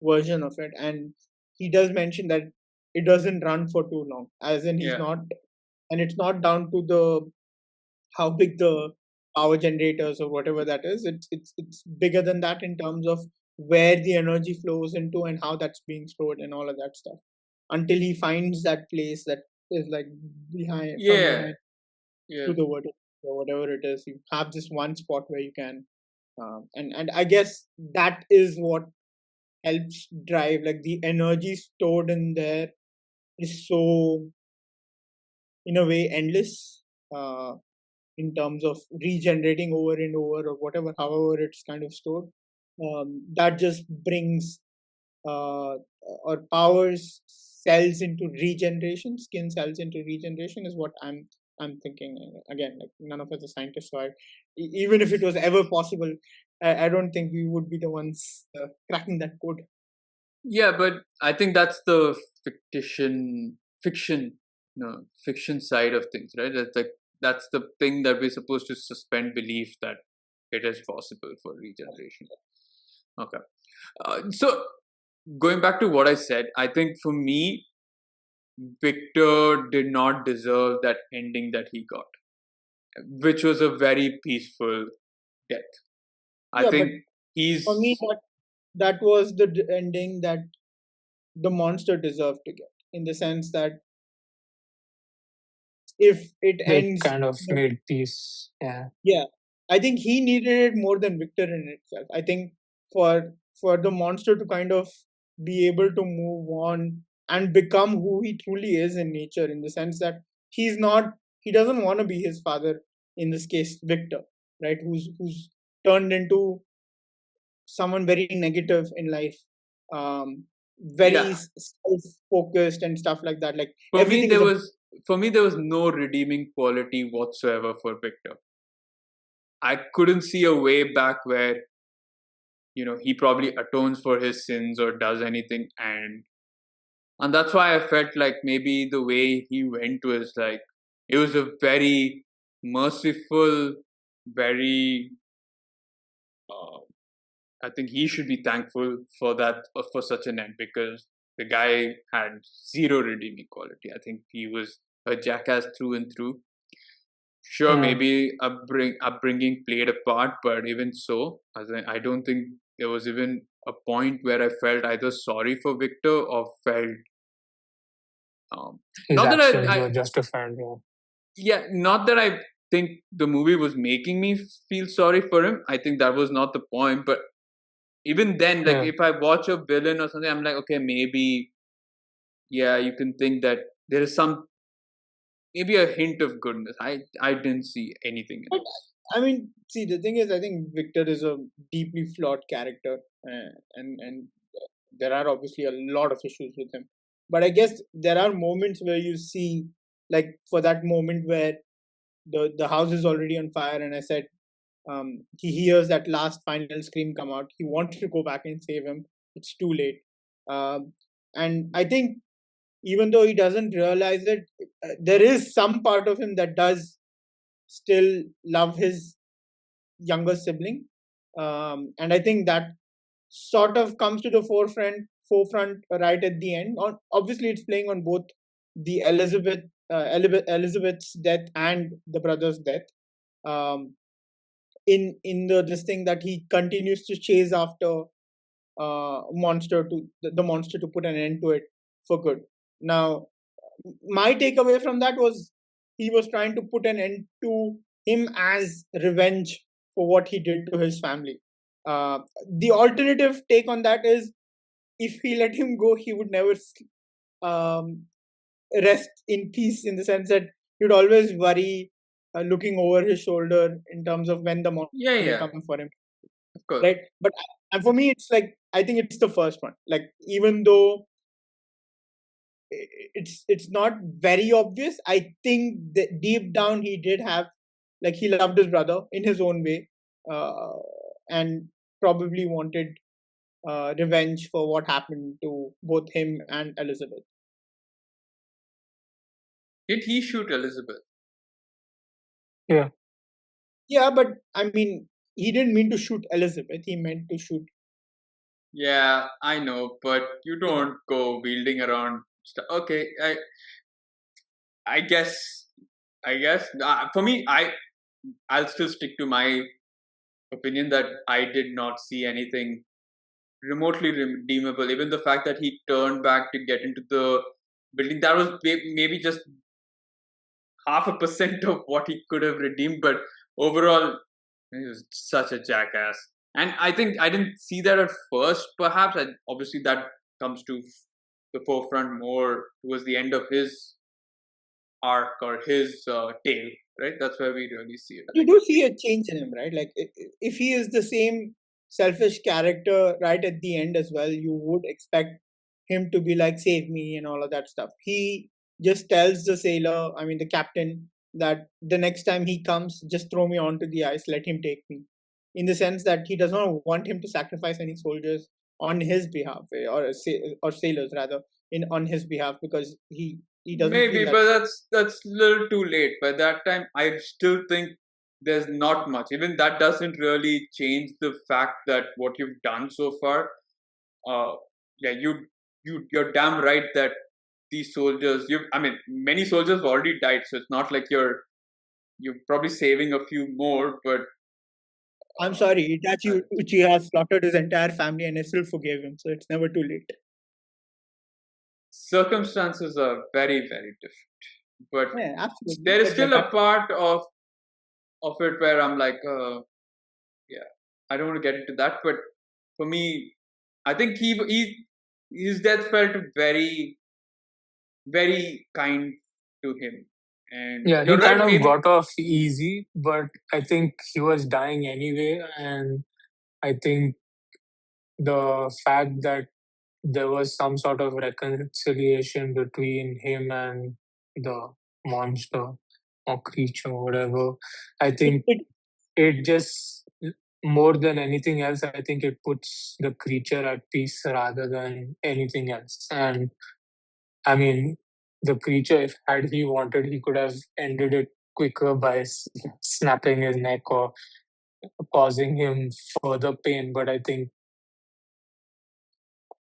version of it, and he does mention that it doesn't run for too long, as in he's yeah, not, and it's not down to the how big the power generators or whatever that is. It's bigger than that in terms of where the energy flows into and how that's being stored and all of that stuff. Until he finds that place that is like from yeah, behind yeah. to the vertical or whatever it is. You have this one spot where you can, and I guess that is what helps drive, like the energy stored in there is so, in a way, endless. In terms of regenerating over and over or whatever, however it's kind of stored. That just brings or powers cells into regeneration, skin cells into regeneration is what I'm thinking. Again, like none of us are scientists, so even if it was ever possible, I don't think we would be the ones cracking that code. Yeah, but I think that's the fiction side of things, right? That's like that's the thing that we're supposed to suspend belief that it is possible for regeneration. Okay, so going back to what I said, I think for me, Victor did not deserve that ending that he got, which was a very peaceful death. I Yeah, but think for me, he's that was the ending that the monster deserved to get, in the sense that if it They ends, kind of made peace. Yeah. yeah, I think he needed it more than Victor in itself. I think for the monster to kind of be able to move on and become who he truly is in nature, in the sense that he doesn't want to be his father, in this case Victor, right? Who's turned into someone very negative in life, um, very yeah. self-focused and stuff like that. Like For me, everything is there a was for me there was no redeeming quality whatsoever for Victor. I couldn't see a way back where he probably atones for his sins or does anything, and that's why I felt like maybe the way he went was like it was a very merciful, very. Uh, I think he should be thankful for that for such an end because the guy had zero redeeming quality. I think he was a jackass through and through. Sure, Yeah. maybe upbringing played a part, but even so, I don't think there was even a point where I felt either sorry for Victor or felt um, His not that actions I were justified. Yeah. yeah, not that I think the movie was making me feel sorry for him. I think that was not the point. But even then, like, Yeah. if I watch a villain or something, I'm like, okay, maybe, yeah, you can think that there is maybe a hint of goodness. I didn't see anything in But this. I mean, see, the thing is, I think Victor is a deeply flawed character, and there are obviously a lot of issues with him. But I guess there are moments where you see, like, for that moment where the house is already on fire, and I said, he hears that last final scream come out. He wants to go back and save him. It's too late. And I think even though he doesn't realize it, there is some part of him that does still love his younger sibling, and I think that sort of comes to the forefront right at the end. Obviously, it's playing on both the Elizabeth's death and the brother's death. Um, in this thing that he continues to chase after the monster to put an end to it for good. Now, my takeaway from that was he was trying to put an end to him as revenge for what he did to his family. The alternative take on that is if he let him go, he would never um, rest in peace, in the sense that he would always worry, looking over his shoulder in terms of when the monster Yeah, will yeah, come for him, of course. right? But and for me, it's like I think it's the first one. Like, even though it's not very obvious, I think that deep down he did have, like, he loved his brother in his own way, uh, and probably wanted revenge for what happened to both him and Elizabeth. Did he shoot Elizabeth? Yeah. Yeah, but I mean, he didn't mean to shoot Elizabeth. He meant to shoot. Yeah, I know, but you don't go wielding around stuff. Okay, I guess, for me, I'll still stick to my opinion that I did not see anything remotely redeemable. Even the fact that he turned back to get into the building, that was maybe just 0.5% of what he could have redeemed, but overall, he was such a jackass. And I think I didn't see that at first, perhaps. Obviously, that comes to the forefront more towards the end of his arc or his tale, right? That's where we really see it. You do see a change in him, right? Like, if he is the same selfish character right at the end as well, you would expect him to be like, save me and all of that stuff. He just tells the sailor, I mean the captain, that the next time he comes, just throw me onto the ice, let him take me. In the sense that he does not want him to sacrifice any soldiers on his behalf, or sailors rather, in on his behalf, because he doesn't feel Maybe, that. but that's a little too late. By that time, I still think there's not much. Even that doesn't really change the fact that what you've done so far. Uh, yeah, you're damn right that these soldiers. I mean, many soldiers have already died, so it's not like you're probably saving a few more. But I'm sorry, Itachi Uchiha slaughtered his entire family and I still forgave him, so it's never too late. circumstances are very, very different. But Yeah, absolutely. there is But still a part of it where I'm like, yeah, I don't want to get into that. But for me, I think his death felt very, very kind to him. And Yeah, he you're kind right, of maybe. got off easy, but I think he was dying anyway. And I think the fact that there was some sort of reconciliation between him and the monster or creature, whatever, I think it, it just, more than anything else, I think it puts the creature at peace rather than anything else. And I mean, the creature, if had he wanted, he could have ended it quicker by snapping his neck or causing him further pain. But I think,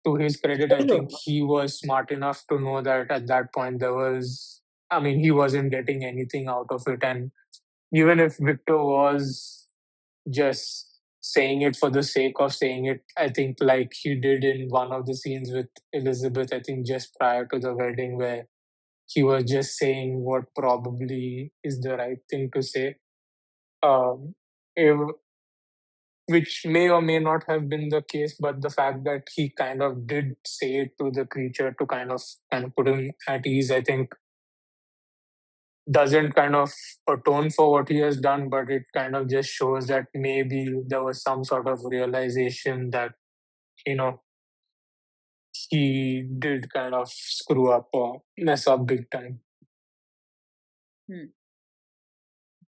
to his credit, I think he was smart enough to know that at that point he wasn't getting anything out of it. And even if Victor was just saying it for the sake of saying it, I think, like he did in one of the scenes with Elizabeth, I think just prior to the wedding, where he was just saying what probably is the right thing to say. Um, if- which may or may not have been the case, but the fact that he kind of did say it to the creature to kind of put him at ease, I think doesn't kind of atone for what he has done, but it kind of just shows that maybe there was some sort of realization that, you know, he did kind of screw up or mess up big time.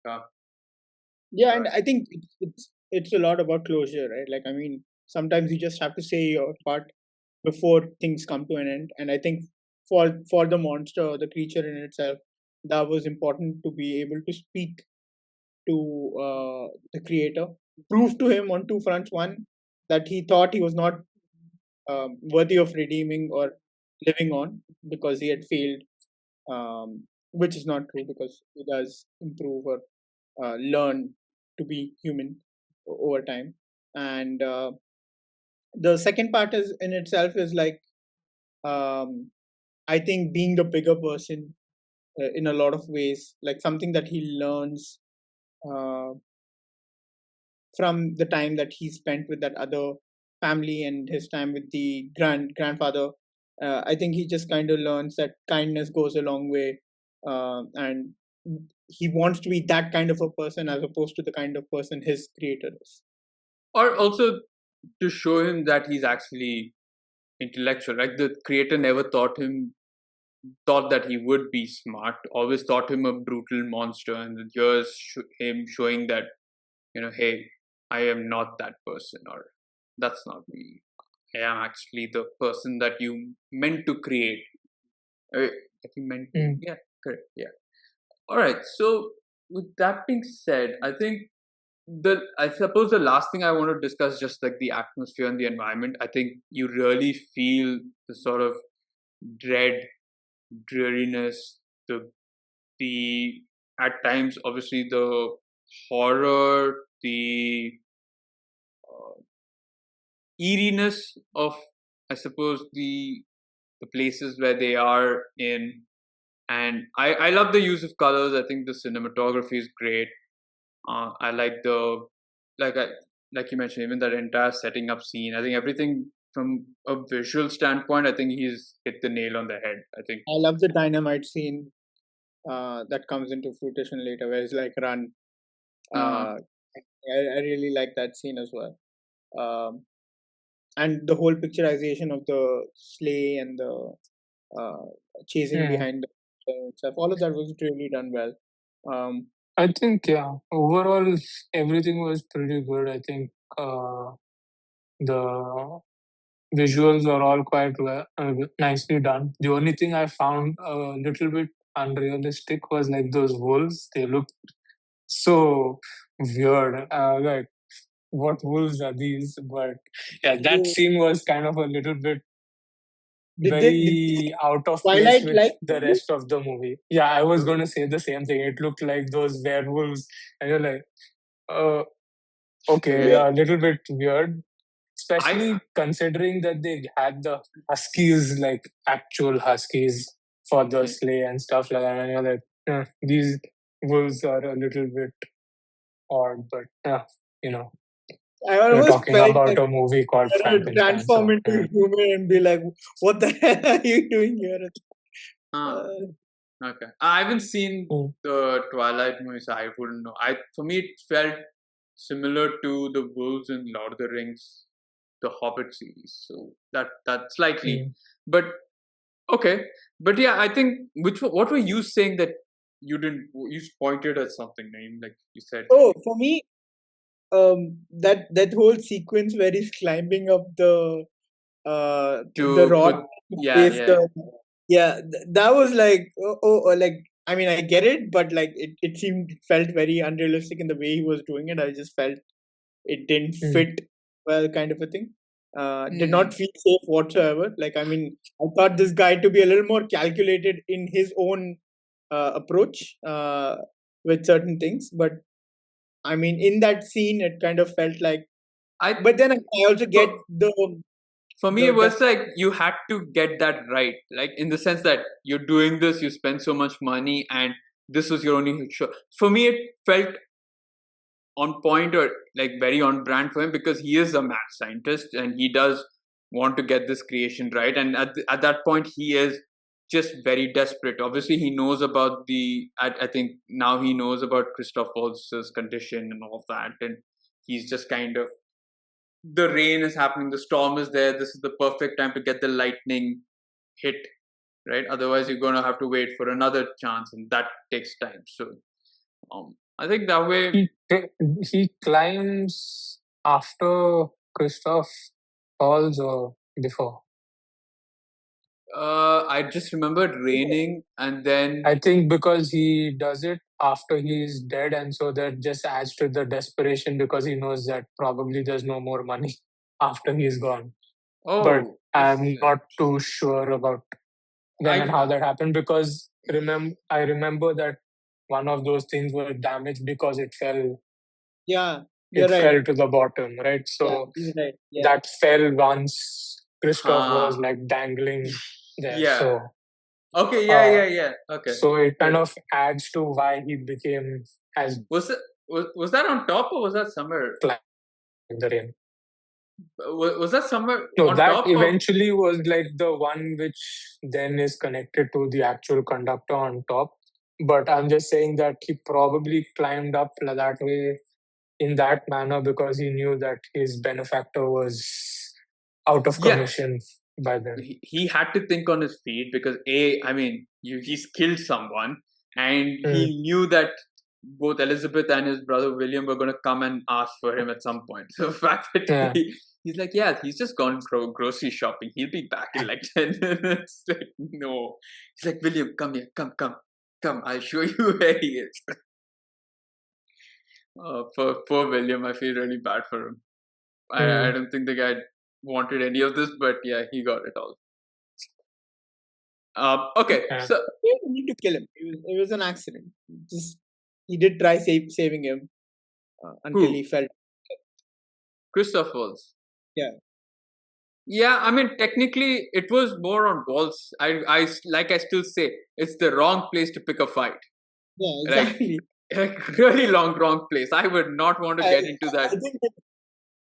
Yeah. Yeah, and I think it's a lot about closure, right? Like, I mean, sometimes you just have to say your part before things come to an end. And I think for the monster or the creature in itself, that was important to be able to speak to the creator, prove to him on two fronts. One, that he thought he was not worthy of redeeming or living on because he had failed, which is not true because he does improve or learn to be human over time. And the second part is in itself is like, um, I think being the bigger person in a lot of ways, like something that he learns uh, from the time that he spent with that other family and his time with the grandfather. I think he just kind of learns that kindness goes a long way, and he wants to be that kind of a person as opposed to the kind of person his creator is. Or also to show him that he's actually intellectual. Like the creator never thought that he would be smart. Always thought him a brutal monster, and here's him showing that, hey, I am not that person, or that's not me. I am actually the person that you meant to create. That you meant to, yeah, correct, yeah. All right. So with that being said, I suppose the last thing I want to discuss just like the atmosphere and the environment. I think you really feel the sort of dread, dreariness, the at times obviously the horror, the uh, eeriness of, I suppose, the places where they are in. And I love the use of colors. I think the cinematography is great. I like like I like you mentioned, even that entire setting up scene. I think everything from a visual standpoint, I think he's hit the nail on the head. I think. I love the dynamite scene that comes into fruition later, where it's like run. Uh, I really like that scene as well. And the whole picturization of the sleigh and the uh, chasing behind the stuff, all of that was really done well. I think, yeah, overall, everything was pretty good. I think the visuals are all quite nicely done. The only thing I found a little bit unrealistic was like those wolves. They looked so weird. Like, what wolves are these? But yeah, that So, scene was kind of a little bit did very out of place Twilight with like the rest of the movie. Yeah, I was going to say the same thing. It looked like those werewolves, and you're like, uh, okay, yeah. yeah, a little bit weird, I especially considering that they had the huskies, like actual huskies for the sleigh and stuff like that. And you're like, these wolves are a little bit odd, but you know, I we're almost talking felt about like a movie called I would Frankenstein, transform so into a human and be like, "What the hell are you doing here?" uh, Uh, okay. I haven't seen mm, the Twilight movie, so I wouldn't know. For me it felt similar to the wolves in Lord of the Rings, the Hobbit series. So that's slightly, mm. but okay. But yeah, I think what were you saying that you didn't? You pointed at something, Naeem, like you said oh, for me, that whole sequence where he's climbing up the to rock put. to Yeah, face yeah. the that was like like, I mean, I get it, but like it felt very unrealistic in the way he was doing it. I just felt it didn't Mm. fit well, kind of a thing. Did Hmm. not feel safe whatsoever. Like, I mean, I thought this guy to be a little more calculated in his own approach with certain things, but I mean, in that scene, it kind of felt like. I But then I also get so the For me, it was like you had to get that right, like in the sense that you're doing this, you spend so much money, and this was your only show. For me, it felt on point or like very on brand for him because he is a mad scientist and he does want to get this creation right. And at that point, he is just very desperate. Obviously, he knows about I think now he knows about Christoph Waltz's condition and all of that, and he's just kind of, the rain is happening, the storm is there. This is the perfect time to get the lightning hit, right? Otherwise, you're gonna have to wait for another chance, and that takes time. So, I think that way. He climbs after Christoph falls or before. I just remembered raining, and then I think because he does it after he's dead, and so that just adds to the desperation because he knows that probably there's no more money after he's gone. But I'm not too sure about when and how that happened because I remember that one of those things was damaged because it fell. Yeah, it fell to the bottom, right? So that fell once Christoph was like dangling there. Yeah. So okay, yeah. Okay. so it kind of adds to why he became as Was that on top or was that somewhere? in the rain. Was that somewhere No, on that top? eventually was like the one which then is connected to the actual conductor on top. But I'm just saying that he probably climbed up that way in that manner because he knew that his benefactor was out of commission by then. He had to think on his feet because he's killed someone, and he knew that both Elizabeth and his brother William were going to come and ask for him at some point. So the fact that he's like, he's just gone grocery shopping. He'll be back in like 10 minutes. Like, no. He's like, William, come here. Come. I'll show you where he is. Poor William. I feel really bad for him. I don't think the guy wanted any of this, but yeah, he got it all. Okay, so you didn't need to kill him. It was an accident. He did try saving him until he felt. Christoph Waltz. Yeah. Yeah, I mean, technically, it was more on Waltz. I still say it's the wrong place to pick a fight. Yeah, exactly. Like really wrong place. I would not want to get into that. I think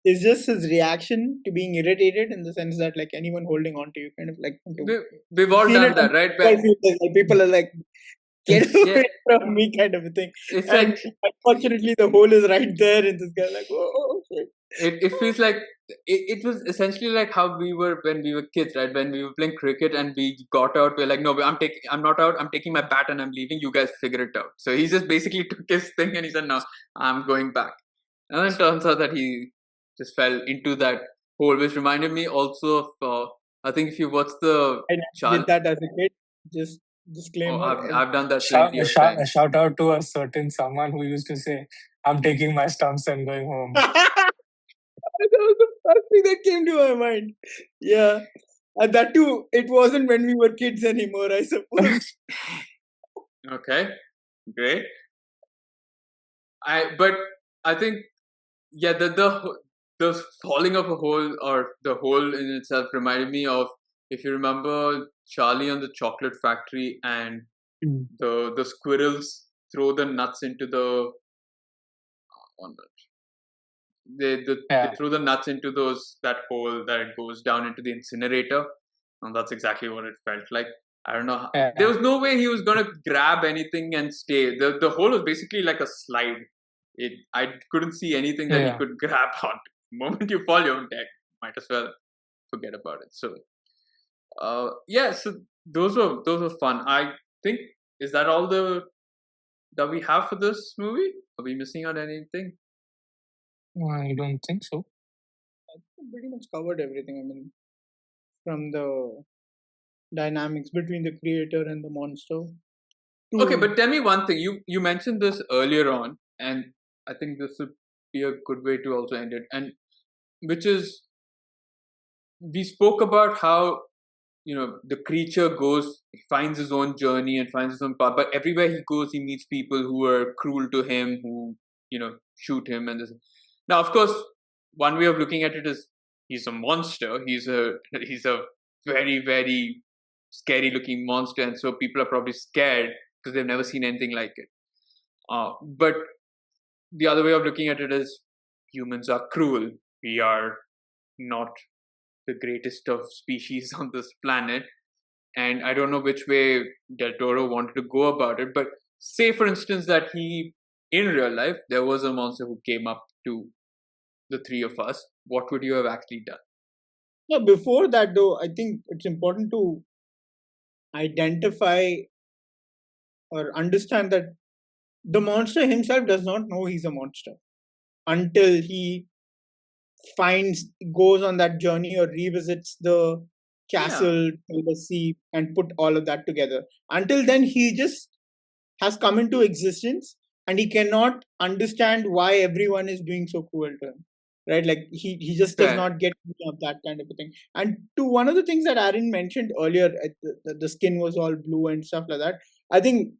it's just his reaction to being irritated in the sense that like anyone holding on to you kind of like we've all done that, right? People are like, get away from me kind of a thing. It's and like, unfortunately the hole is right there and this guy like, oh shit. It feels like it was essentially like how we were when we were kids, right? When we were playing cricket and we got out, we're like, no, I'm not out. I'm taking my bat and I'm leaving. You guys figure it out. So he just basically took his thing and he said, no, I'm going back. And then it turns out that he just fell into that hole, which reminded me also of, I think if you watch the... I did that as a kid, just disclaimer. I've done that shout out to a certain someone who used to say, I'm taking my stumps and going home. That was the first thing that came to my mind. Yeah. And that too, it wasn't when we were kids anymore, I suppose. Okay, great. But I think, the falling of a hole or the hole in itself reminded me of, if you remember Charlie on the Chocolate Factory and the squirrels throw the nuts into the... They threw the nuts into that hole that goes down into the incinerator, and that's exactly what it felt like. I don't know. There was no way he was gonna grab anything and stay. The hole was basically like a slide. I couldn't see anything that he could grab on. The moment you fall, you're dead. Might as well forget about it. So, so those were fun. I think, is that all that we have for this movie? Are we missing out anything? I don't think so. I pretty much covered everything. I mean, from the dynamics between the creator and the monster. Okay, but tell me one thing. You mentioned this earlier on, and I think this would be a good way to also end it. And which is, we spoke about how the creature finds his own journey and finds his own path, but everywhere he goes, he meets people who are cruel to him, who shoot him, and this. Now, of course, one way of looking at it is he's a monster. He's a very, very scary looking monster, and so people are probably scared because they've never seen anything like it. But the other way of looking at it is humans are cruel. We are not the greatest of species on this planet. And I don't know which way Del Toro wanted to go about it, but say, for instance, that in real life, there was a monster who came up to the three of us. What would you have actually done? Yeah, before that, though, I think it's important to identify or understand that the monster himself does not know he's a monster until he goes on that journey or revisits the castle by the sea and put all of that together. Until then, he just has come into existence and he cannot understand why everyone is being so cruel to him. Right? Like he just does not get of that kind of a thing. And to one of the things that Aaron mentioned earlier, the skin was all blue and stuff like that. I think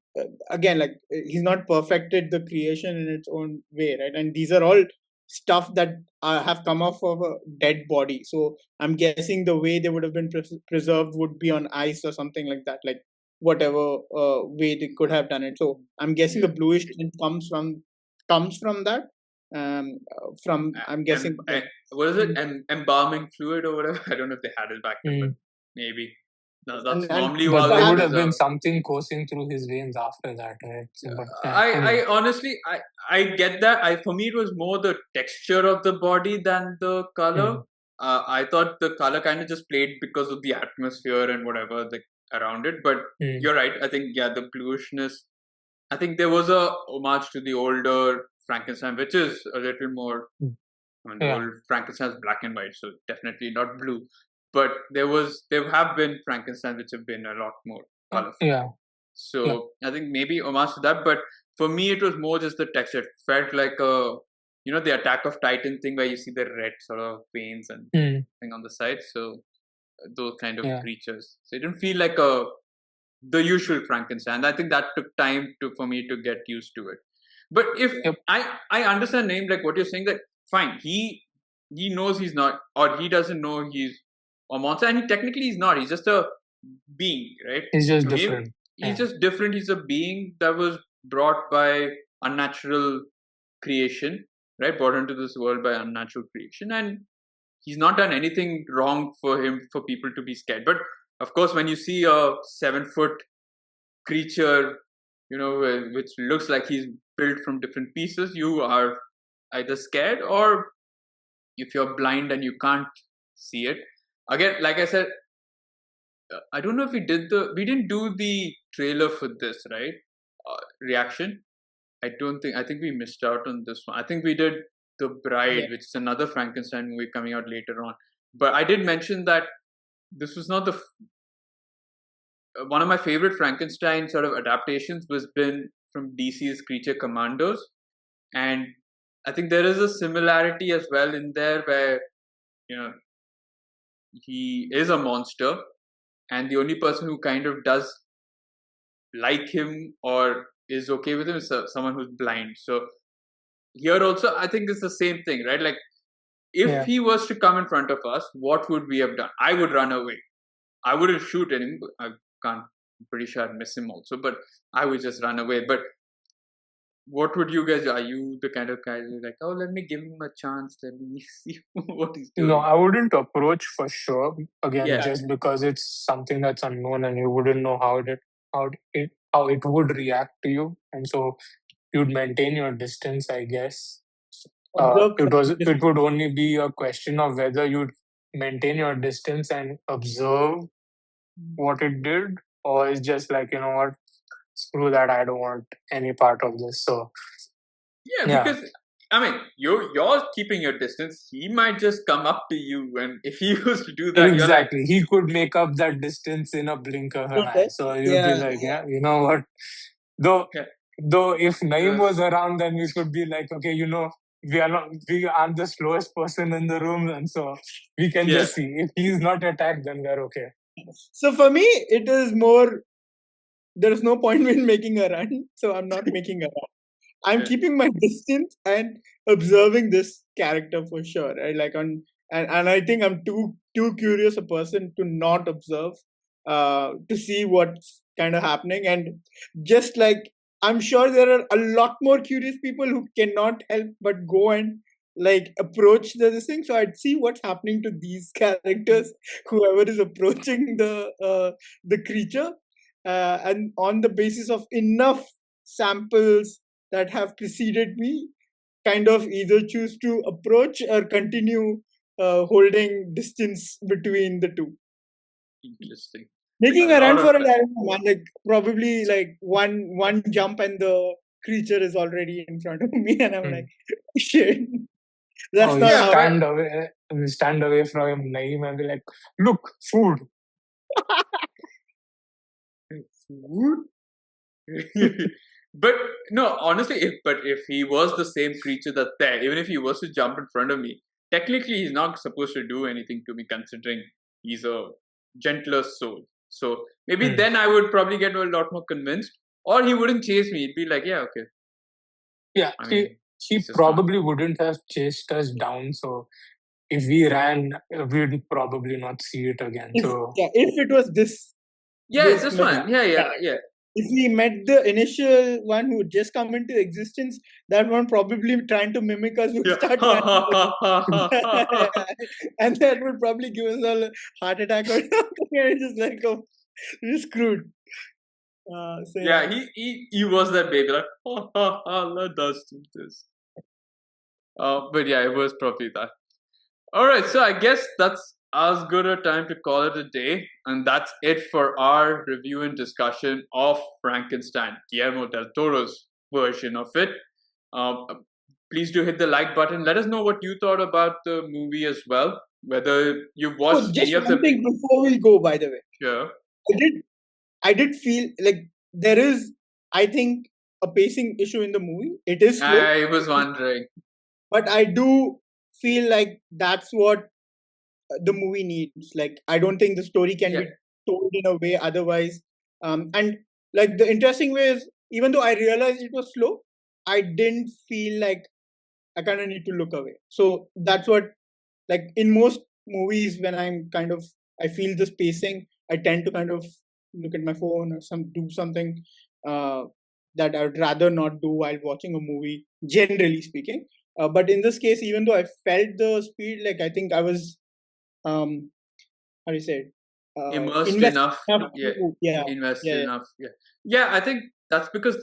again, like he's not perfected the creation in its own way, right? And these are all stuff that have come off of a dead body. So I'm guessing the way they would have been preserved would be on ice or something like that, like whatever way they could have done it. So I'm guessing the bluish tint comes from that. I'm guessing. What is it? Embalming fluid or whatever? I don't know if they had it back then, but maybe. No, that's normally but how there would have been something coursing through his veins after that, right? So, but, I honestly, I get that. For me, it was more the texture of the body than the color. I thought the color kind of just played because of the atmosphere and whatever around it. But you're right. I think the bluishness. I think there was a homage to the older Frankenstein, which is a little more. I mean, the old Frankenstein is black and white, so definitely not blue. But there have been Frankenstein which have been a lot more colorful. Yeah. So I think maybe homage to that. But for me, it was more just the texture. It felt like the Attack of Titan thing where you see the red sort of veins and thing on the side. So those kind of creatures. So it didn't feel like the usual Frankenstein. I think that took time for me to get used to it. But if I understand name like what you're saying, that fine, he knows he's not, or he doesn't know he's a monster, and technically he's not. He's just a being, right? He's just different. He's just different. He's a being that was brought by unnatural creation, right? Brought into this world by unnatural creation, and he's not done anything wrong for people to be scared. But of course, when you see a 7-foot creature, which looks like he's built from different pieces, you are either scared, or if you're blind and you can't see it. Again, like I said, I don't know if we didn't do the trailer for this, right? Reaction. I think we missed out on this one. I think we did The Bride, which is another Frankenstein movie coming out later on. But I did mention that this was not one of my favorite Frankenstein sort of adaptations was been from DC's Creature Commandos. And I think there is a similarity as well in there where, he is a monster, and the only person who kind of does like him or is okay with him is someone who's blind. So here also, I think it's the same thing, right? Like, if he was to come in front of us, what would we have done? I would run away. I wouldn't shoot at him. I'm pretty sure I'd miss him also, but I would just run away. But what would you guys? Are you the kind of guys who are like, oh, let me give him a chance, let me see what he's doing? No, I wouldn't approach for sure. Again, just because it's something that's unknown and you wouldn't know how it would react to you, and so you'd maintain your distance, I guess. It would only be a question of whether you'd maintain your distance and observe what it did, or it's just like, you know what, screw that, I don't want any part of this. So because I mean, you're keeping your distance. He might just come up to you, and if he was to do that, exactly, he could make up that distance in a blink of an eye. So you'd be like, you know what? Though if Naeem was around, then we could be like, okay, we aren't the slowest person in the room, and so we can just see. If he's not attacked, then we're okay. So for me, it is more, there is no point in making a run, so I'm not making a run. I'm keeping my distance and observing this character for sure. Right? Like and I think I'm too curious a person to not observe, to see what's kind of happening. And just like I'm sure there are a lot more curious people who cannot help but go and like approach this thing. So I'd see what's happening to these characters, whoever is approaching the creature, and on the basis of enough samples that have preceded me, kind of either choose to approach or continue holding distance between the two. Interesting. Making A a run lot for of it, I don't know, man. Like probably like one jump and the creature is already in front of me, and I'm Hmm. like, shit. That's Oh, not how. we stand away from him, Naeem, and be like, look, food. food. But no, honestly, if he was the same creature that's there, even if he was to jump in front of me, technically he's not supposed to do anything to me, considering he's a gentler soul. So maybe Hmm. then I would probably get a lot more convinced, or he wouldn't chase me. He'd be like, yeah, okay. Yeah, I he, mean, he he's just not. probably wouldn't have chased us down. So if we ran, we'd probably not see it again. So If it was this Yeah, this like, one. Yeah. if we met the initial one who had just come into existence, that one probably trying to mimic us would Yeah. start running. And that would probably give us all a heart attack or something. And it's just like, oh, we're screwed. Yeah, he was that baby, like, let us do this. But yeah, it was probably that. All right, so I guess that's as good a time to call it a day, and that's it for our review and discussion of Frankenstein, Guillermo del Toro's version of it. Um, please do hit the like button. Let us know what you thought about the movie as well. Whether you've watched Oh, any just of one the. thing before we go, by the way. Sure. I did feel like there is, I think, a pacing issue in the movie. It is slow, I was wondering. but I do feel like that's what the movie needs. Like, I don't think the story can Yeah. be told in a way otherwise. And like the interesting way is, even though I realized it was slow, I didn't feel like I kind of need to look away. So that's what, like in most movies, when I feel this pacing, I tend to kind of look at my phone or do something uh, that I would rather not do while watching a movie, generally speaking. But in this case, even though I felt the speed, like I think I was, how do you say it? Immersed Invested enough. enough Yeah. Invested yeah. enough. Yeah, I think that's because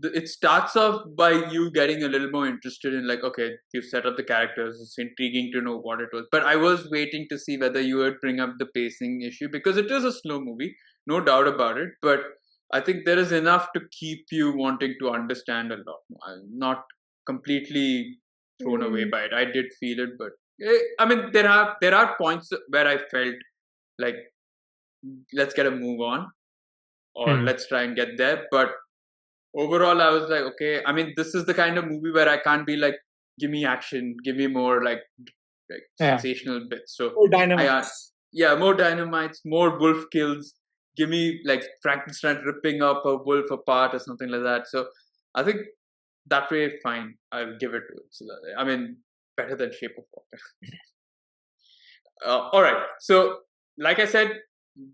it starts off by you getting a little more interested in, like, okay, you've set up the characters, it's intriguing to know what it was, but I was waiting to see whether you would bring up the pacing issue, because it is a slow movie, no doubt about it, but I think there is enough to keep you wanting to understand a lot more. I'm not completely thrown away by it. I did feel it, but I mean, there are points where I felt like, let's get a move on, or Hmm. let's try and get there. But overall, I was like, okay, I mean, this is the kind of movie where I can't be like, give me action, give me more like Yeah. sensational bits. So Oh, dynamite. yeah, more dynamites, more wolf kills. Give me like Frankenstein ripping up a wolf apart or something like that. So I think that way, fine, I'll give it to it. So I mean, better than Shape of Water. All right. So, like I said,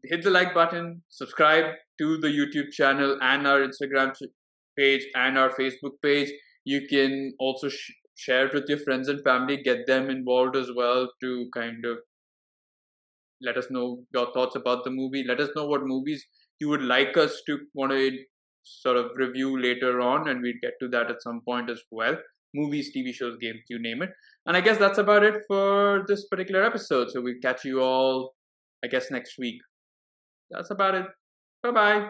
hit the like button, subscribe to the YouTube channel and our Instagram page and our Facebook page. You can also share it with your friends and family, get them involved as well to kind of let us know your thoughts about the movie. Let us know what movies you would like us to want to sort of review later on, and we'd get to that at some point as well. Movies, TV shows, games, you name it. And I guess that's about it for this particular episode. So we'll catch you all, I guess, next week. That's about it. Bye bye.